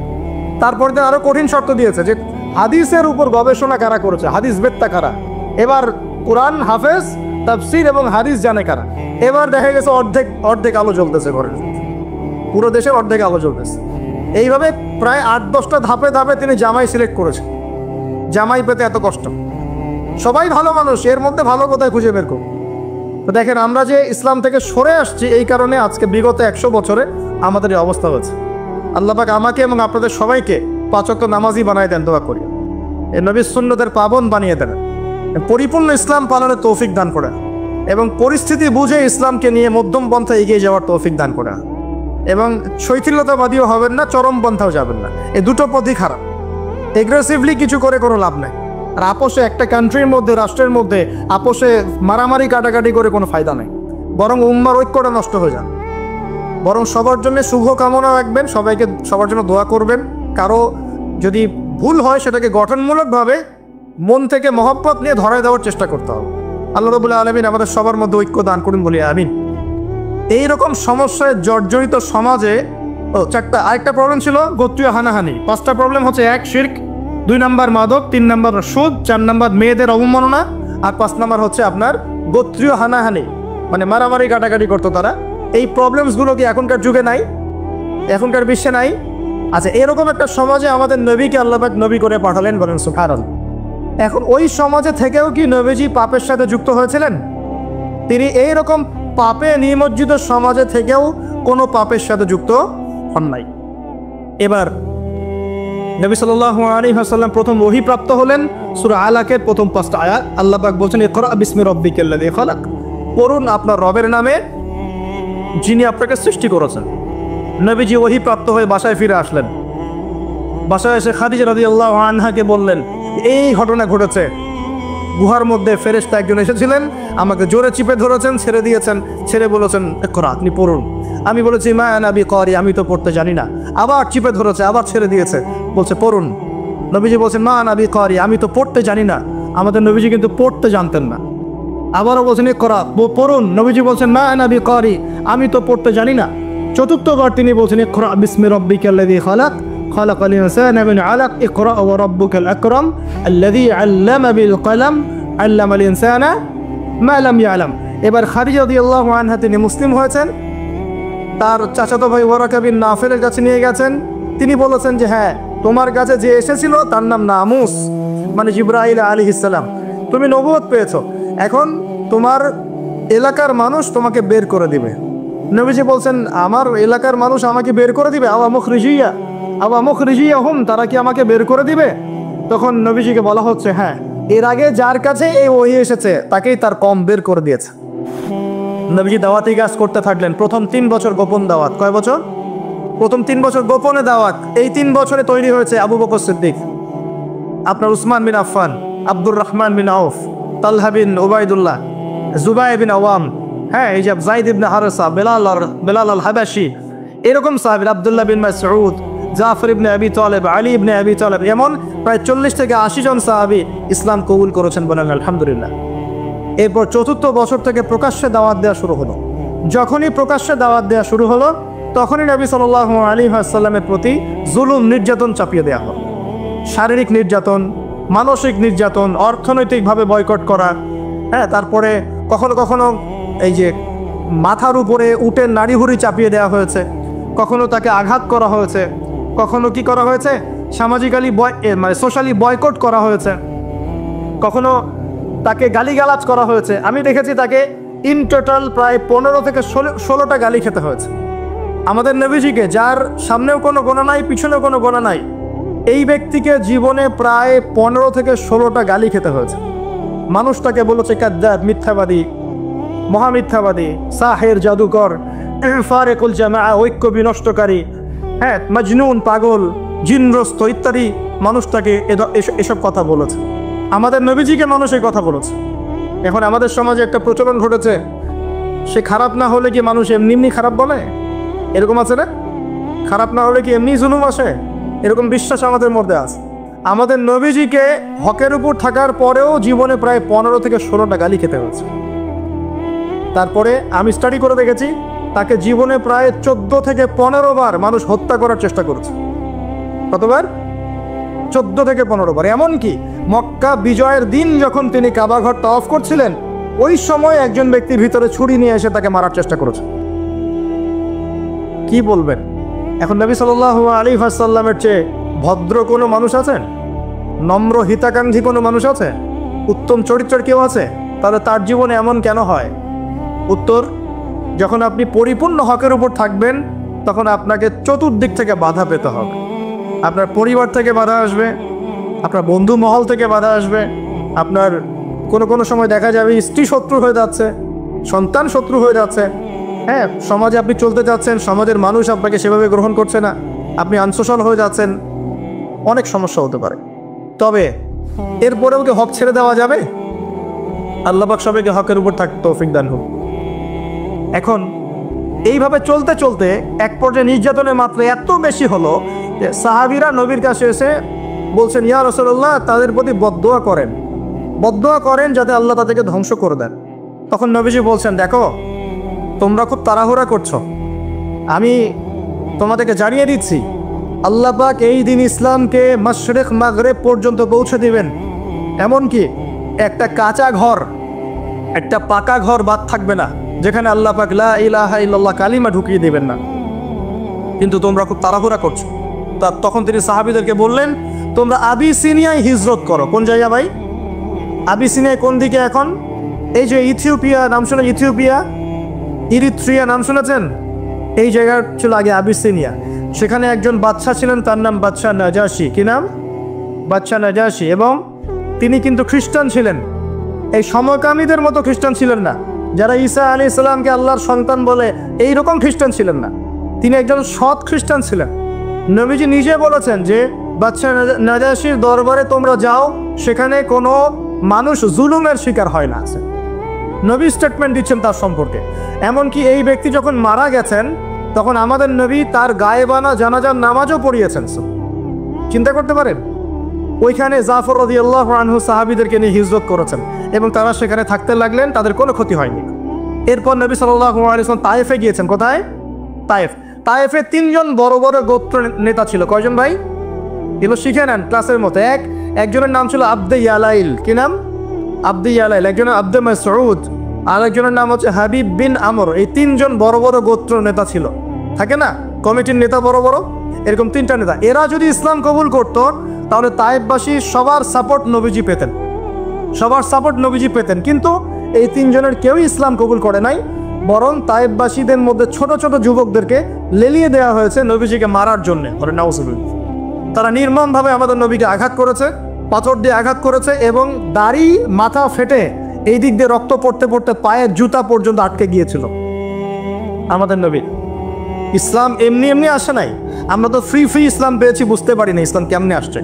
তারপর দিন আরো কঠিন শর্ত দিয়েছে যে হাদিসের উপর গবেষণা কারা করেছে, হাদিস বেত্তা কারা। এবার কোরআন হাফেজ, তাফসীর এবং হাদিস জানে কারা। এবার দেখা গেছে অর্ধেক আলো জ্বলতেছে ঘরের, পুরো দেশের অর্ধেক আলো জ্বলতেছে। এইভাবে প্রায় 8-10টা ধাপে ধাপে তিনি জামাই সিলেক্ট করেছেন। জামাই পেতে এত কষ্ট। সবাই ভালো মানুষ, এর মধ্যে ভালো কোথায় খুঁজে বের করব? তো দেখেন, আমরা যে ইসলাম থেকে সরে আসছি, এই কারণে আজকে বিগত 100 বছরে আমাদের এই অবস্থা হয়েছে। আল্লাহ পাক আমাকে এবং আপনাদের সবাইকে 5 ওয়াক্ত নামাজি বানায় দেন, দোয়া করি। এই নবীর সুন্নতের পাবন বানিয়ে দেন, পরিপূর্ণ ইসলাম পালনের তৌফিক দান করেন, এবং পরিস্থিতি বুঝে ইসলামকে নিয়ে মধ্যম পন্থায় এগিয়ে যাওয়ার তৌফিক দান করেন। এবং শৈথিল্যতাবাদীও হবেন না, চরম পন্থাও যাবেন না। এই দুটো পথই খারাপ। এগ্রেসিভলি কিছু করে কোনো লাভ নেই। আর আপোষে একটা কান্ট্রির মধ্যে, রাষ্ট্রের মধ্যে আপোষে মারামারি কাটাকাটি করে কোনো ফায়দা নেই, বরং উম্মার ঐক্যটা নষ্ট হয়ে যান। বরং সবার জন্য শুভ কামনা রাখবেন, সবাইকে সবার জন্য দোয়া করবেন। কারো যদি ভুল হয় সেটাকে গঠনমূলকভাবে মন থেকে মহব্বত নিয়ে ধরায় দেওয়ার চেষ্টা করতে হবে। আল্লাহ রাব্বুল আলামিন আমাদের সবার মধ্যে ঐক্য দান করুন বলি আমিন। এইরকম সমস্যায় জর্জরিত সমাজে আরেকটা প্রবলেম ছিল গোত্রীয় হানাহানি। 5টা প্রবলেম হচ্ছে: 1 শিরক, 2 নাম্বার মাদক, 3 নাম্বার সুদ, 4 নাম্বার মেয়েদের অবমাননা, আর 5 নাম্বার হচ্ছে আপনার গোত্রীয় হানাহানি, মানে মারামারি কাটাকাটি করতো তারা। এই প্রবলেমসগুলো কি এখনকার যুগে নাই? এখনকার বিশ্বে নাই? আচ্ছা, এরকম একটা সমাজে আমাদের নবীকে আল্লাহ পাক নবী করে পাঠালেন, বলেন সুবহানাল্লাহ। এখন ওই সমাজে থেকেও কি নবীজি পাপের সাথে যুক্ত হয়েছিলেন? তিনি এইরকম পাপে নিমজ্জিত সমাজে থেকেও কোনো পাপের সাথে যুক্ত হন নাই। এবার নবী সাল্লাল্লাহু আলাইহি ওয়াসাল্লাম প্রথম ওহী প্রাপ্ত হলেন সূরা আলাকের প্রথম 5টা আয়াত। আল্লাহ পাক বলেন, ইকরা বিসমি রাব্বিকাল্লাযী খালাক, পড়ুন আপনার রবের নামে যিনি আপনাকে সৃষ্টি করেছেন। নবীজি ওহী প্রাপ্ত হয়ে বাসায় ফিরে আসলেন। বাসায় এসে খাদিজা রাদিয়াল্লাহু আনহাকে বললেন, এই ঘটনা ঘটেছে, গুহার মধ্যে ফেরেশতা একজন এসেছিলেন, আমাকে জোরে চিপে ধরেছেন, ছেড়ে দিয়েছেন, ছেড়ে বলেছেন ইকরা, আপনি পড়ুন। আমি বলেছি মা আনা বিকারি, আমি তো পড়তে জানি না। আবার চিপে ধরেছে, আবার ছেড়ে দিয়েছে, বলছে পড়ুন। নবীজি বলছেন মা আনা বিকারি, আমি তো পড়তে জানি না। আমাদের নবীজি কিন্তু পড়তে জানতেন না। আবারও বলছেন ইকরা, পড়ুন। নবীজি বলছেন মা আনা বিকারি, আমি তো পড়তে জানি না। চতুর্থবার তিনি বলছেন ইকরা বিসমি রাব্বিকাল্লাযী খালাক খালাকাল ইনসানা মিন আলাক ইকরা ওয়া রাব্বুকাল আকরাম আল্লাযী আল্লামা বিল কলম আল্লামাল ইনসানা মা লাম ইয়ালাম। এবার খাদিজা রাদিয়াল্লাহু আনহা তিনি মুসলিম হয়েছেন, তার চাচাতো ভাই ওয়ারাকা বিন নাফেলের কাছে নিয়ে গেছেন। তিনি বলেছেন যে হ্যাঁ, তোমার কাছে যে এসেছিল তার নাম নামুস, মানে জিবরাইল আলাইহিস সালাম। তুমি নবুয়ত পেয়েছো, এখন তোমার এলাকার মানুষ তোমাকে বের করে দিবে। নবীজি বলছেন আমার এলাকার মানুষ আমাকে বের করে দিবে? আওয়া মুখরিজিয়া হুম, তারা কি আমাকে বের করে দিবে? তখন নবীজিকে বলা হচ্ছে হ্যাঁ, এর আগে যার কাছে এই ওহী এসেছে তাকেই তার কম বের করে দিয়েছে। নবীজি দাওয়াতি কাজ করতে থাকলেন। প্রথম 3 বছর গোপন দাওয়াত। কয় বছর? প্রথম 3 বছর গোপনে দাওয়াত। এই 3 বছরে তৈরি হয়েছে আবু বকর সিদ্দিক, আপনার উসমান বিন আফফান, আব্দুর রহমান বিন আউফ, তালহা বিন উবাইদুল্লাহ, জুবাই বিন আওয়াম, হ্যাঁ, এই যে যায়েদ ইবনে হারেসা, বেলাল আল হাবাশি, এরকম সাহাবী, আব্দুল্লাহ বিন মাসউদ, জাফর ইবনে আবি তালেব, আলী ইবনে আবি তালেব, এমন প্রায় 40 থেকে 80 জন সাহাবী ইসলাম কবুল করেছেন, বলেন আলহামদুলিল্লাহ। এরপর 4র্থ বছর থেকে প্রকাশ্যে দাওয়াত দেওয়া শুরু হলো। যখনই প্রকাশ্যে দাওয়াত দেওয়া শুরু হলো, তখনই নবী সাল্লাল্লাহু আলাইহি ওয়াসাল্লামের প্রতি জুলুম নির্যাতন চাপিয়ে দেওয়া হলো। শারীরিক নির্যাতন, মানসিক নির্যাতন, অর্থনৈতিকভাবে বয়কট করা, হ্যাঁ, তারপরে কখনো কখনো এই যে মাথার উপরে উটের নাড়িভুড়ি চাপিয়ে দেওয়া হয়েছে, কখনো তাকে আঘাত করা হয়েছে, কখনো কি করা হয়েছে সামাজিক্যালি মানে সোশ্যালি বয়কট করা হয়েছে, কখনো তাকে গালিগালাজ করা হয়েছে। আমি দেখেছি তাকে ইন টোটাল প্রায় 15 থেকে 16টা গালি খেতে হয়েছে। আমাদের নবীজিকে, যার সামনেও কোনো গোনা নাই, পিছনেও কোনো গোনা নাই, এই ব্যক্তিকে জীবনে প্রায় 15 থেকে 16টা গালি খেতে হয়েছে। মানুষ তাকে বলেছে কাযযাব, মিথ্যাবাদী, মহামিথ্যাবাদী, সাহের, জাদুকর, ফারেকুল জামা, ঐক্য বিনষ্টকারী, হ্যাঁ, মজনুন, পাগল, জিনগ্রস্ত ইত্যাদি মানুষ তাকে এসব কথা বলেছে। আমাদের নবীজিকে মানুষ এই কথা বলেছে। এখন আমাদের সমাজে একটা প্রচলন ঘটেছে, সে খারাপ না হলে কি মানুষ এমনি এমনি খারাপ বলে? এরকম আছে না? খারাপ না হলে কি এমনি জুলুম আসে? এরকম বিশ্বাস আমাদের মধ্যে আছে। আমাদের নবীজিকে হকের উপর থাকার পরেও জীবনে প্রায় 15 থেকে 16টা গালি খেতে হয়েছে। তারপরে আমি স্টাডি করে দেখেছি, তাকে জীবনে প্রায় 14 থেকে 15 বার মানুষ হত্যা করার চেষ্টা করেছে। কতবার? 14 থেকে 15 বার। এমনকি মক্কা বিজয়ের দিন যখন তিনি কাবা ঘর তাওয়াফ করছিলেন, ওই সময় একজন ব্যক্তির ভিতরে ছুরি নিয়ে এসে তাকে মারার চেষ্টা করেছে। কি বলবেন? এখন নবী সাল্লাল্লাহু আলাইহি ওয়াসাল্লামের চেয়ে ভদ্র কোনো মানুষ আছেন? নম্র হিতাকাঙ্ক্ষী কোনো মানুষ আছে? উত্তম চরিত্রের কেউ আছে? তাহলে তার জীবনে এমন কেন হয়? উত্তর, যখন আপনি পরিপূর্ণ হকের উপর থাকবেন, তখন আপনাকে চতুর্দিক থেকে বাধা পেতে হবে। আপনার পরিবার থেকে বাধা আসবে, আপনার বন্ধু মহল থেকে বাধা আসবে, আপনার কোনো সময় দেখা যাবে স্ত্রী শত্রু হয়ে যাচ্ছে, সন্তান শত্রু হয়ে যাচ্ছে, হ্যাঁ, সমাজে আপনি চলতে যাচ্ছেন, সমাজের মানুষ আপনাকে সেভাবে গ্রহণ করছে না, আপনি আনসোশাল হয়ে যাচ্ছেন, অনেক সমস্যা হতে পারে। তবে এরপরেও কি হক ছেড়ে দেওয়া যাবে? আল্লাহ পাক সবাইকে হকের উপর থাকতে তৌফিক দান হোক। এখন এইভাবে চলতে চলতে এক পর্যায়ে নির্যাতনের মাত্রা এত বেশি হলো যে সাহাবীরা নবীর কাছে এসে বলছেন, ইয়া রাসূলুল্লাহ, তাদের প্রতি বদদোয়া করেন যাতে আল্লাহ তাদেরকে ধ্বংস করে দেন। তখন নবীজি বলছেন, দেখো, তোমরা খুব তাড়াহুড়া করছো, আমি তোমাদেরকে জানিয়ে দিচ্ছি, আল্লাহ পাক এই দিন ইসলামকে মাশরিক মাগরিব পর্যন্ত পৌঁছে দিবেন। এমনকি একটা কাঁচা ঘর, একটা পাকা ঘর বাদ থাকবে না যেখানে আল্লাহ পাক লা ইলাহা ইল্লাল্লাহ কালিমা ঢুকিয়ে দেবেন না। কিন্তু তোমরা খুব তাড়াহুড়া করছো। মুরতাদ। তখন তিনি সাহাবীদেরকে বললেন, তোমরা আবিসিনিয়ায় হিজরত করো। কোন জায়গা ভাই? আবিসিনিয়ায় কোন দিকে এখন? এই যে ইথিওপিয়া নাম শুনে, ইথিওপিয়া, ইরিত্রিয়া নাম শুনেছেন? এই জায়গা ছিল আগে আবিসিনিয়া। সেখানে একজন বাদশা ছিলেন, তার নাম বাদশা নাজাশি। কি নাম? বাদশা নাজাশি। এবং তিনি কিন্তু খ্রিস্টান ছিলেন। এই সমকামীদের মতো খ্রিস্টান ছিলেন না, যারা ঈসা আলাইহিস সালামকে আল্লাহর সন্তান বলে এই রকম খ্রিস্টান ছিলেন না। তিনি একজন সৎ খ্রিস্টান ছিলেন। নবীজি নিজে বলেছেন যে বাদশা নাজাশির দরবারে তোমরা যাও, সেখানে কোনো মানুষ জুলুমের শিকার হয় না। নবী স্টেটমেন্ট দিচ্ছেন তার সম্পর্কে। এমনকি এই ব্যক্তি যখন মারা গেছেন, তখন আমাদের নবী তার গায়েবানা জানাজার নামাজও পড়িয়েছেন। চিন্তা করতে পারেন, ওইখানে জাফর রাদিয়াল্লাহু আনহু সাহাবীদেরকে নিয়ে হিজরত করেছেন এবং তারা সেখানে থাকতে লাগলেন, তাদের কোনো ক্ষতি হয়নি। এরপর নবী সাল্লাল্লাহু আলাইহি ওয়াসাল্লাম তায়েফে গিয়েছেন। কোথায়? তায়েফ। তায়েফে 3 জন বড় বড় গোত্র নেতা ছিল। কয়জন ভাই? এগুলো শিখে নেন ক্লাসের মতো। একজনের নাম ছিল আব্দে ইয়ালাইল। কি নাম? আব্দে ইয়ালাইল। একজনের আব্দে মাসউদ, আর একজনের নাম হচ্ছে হাবিব বিন আমর। এই 3 জন বড় বড় গোত্র নেতা ছিল। থাকে না কমিটির নেতা বড় বড়, এরকম 3টা নেতা। এরা যদি ইসলাম কবুল করতো, তাহলে তায়েফবাসী সবার সাপোর্ট নবীজি পেতেন, সবার সাপোর্ট নবীজি পেতেন। কিন্তু এই 3 জনের কেউই ইসলাম কবুল করে নাই, বরং তায়েফবাসীদের মধ্যে ছোট ছোট যুবকদেরকে লেলিয়ে দেওয়া হয়েছে নবীজিকে মারার জন্য। তারা নির্মমভাবে আমাদের নবীকে আঘাত করেছে, পাথর দিয়ে আঘাত করেছে, এবং দাড়ি মাথা ফেটে এই দিক দিয়ে রক্ত পড়তে পড়তে পায়ের জুতা পর্যন্ত আটকে গিয়েছিল আমাদের নবী। ইসলাম এমনি এমনি আসে নাই। আমরা তো ফ্রি ইসলাম পেয়েছি, বুঝতে পারি না ইসলাম কেমনে আসছে।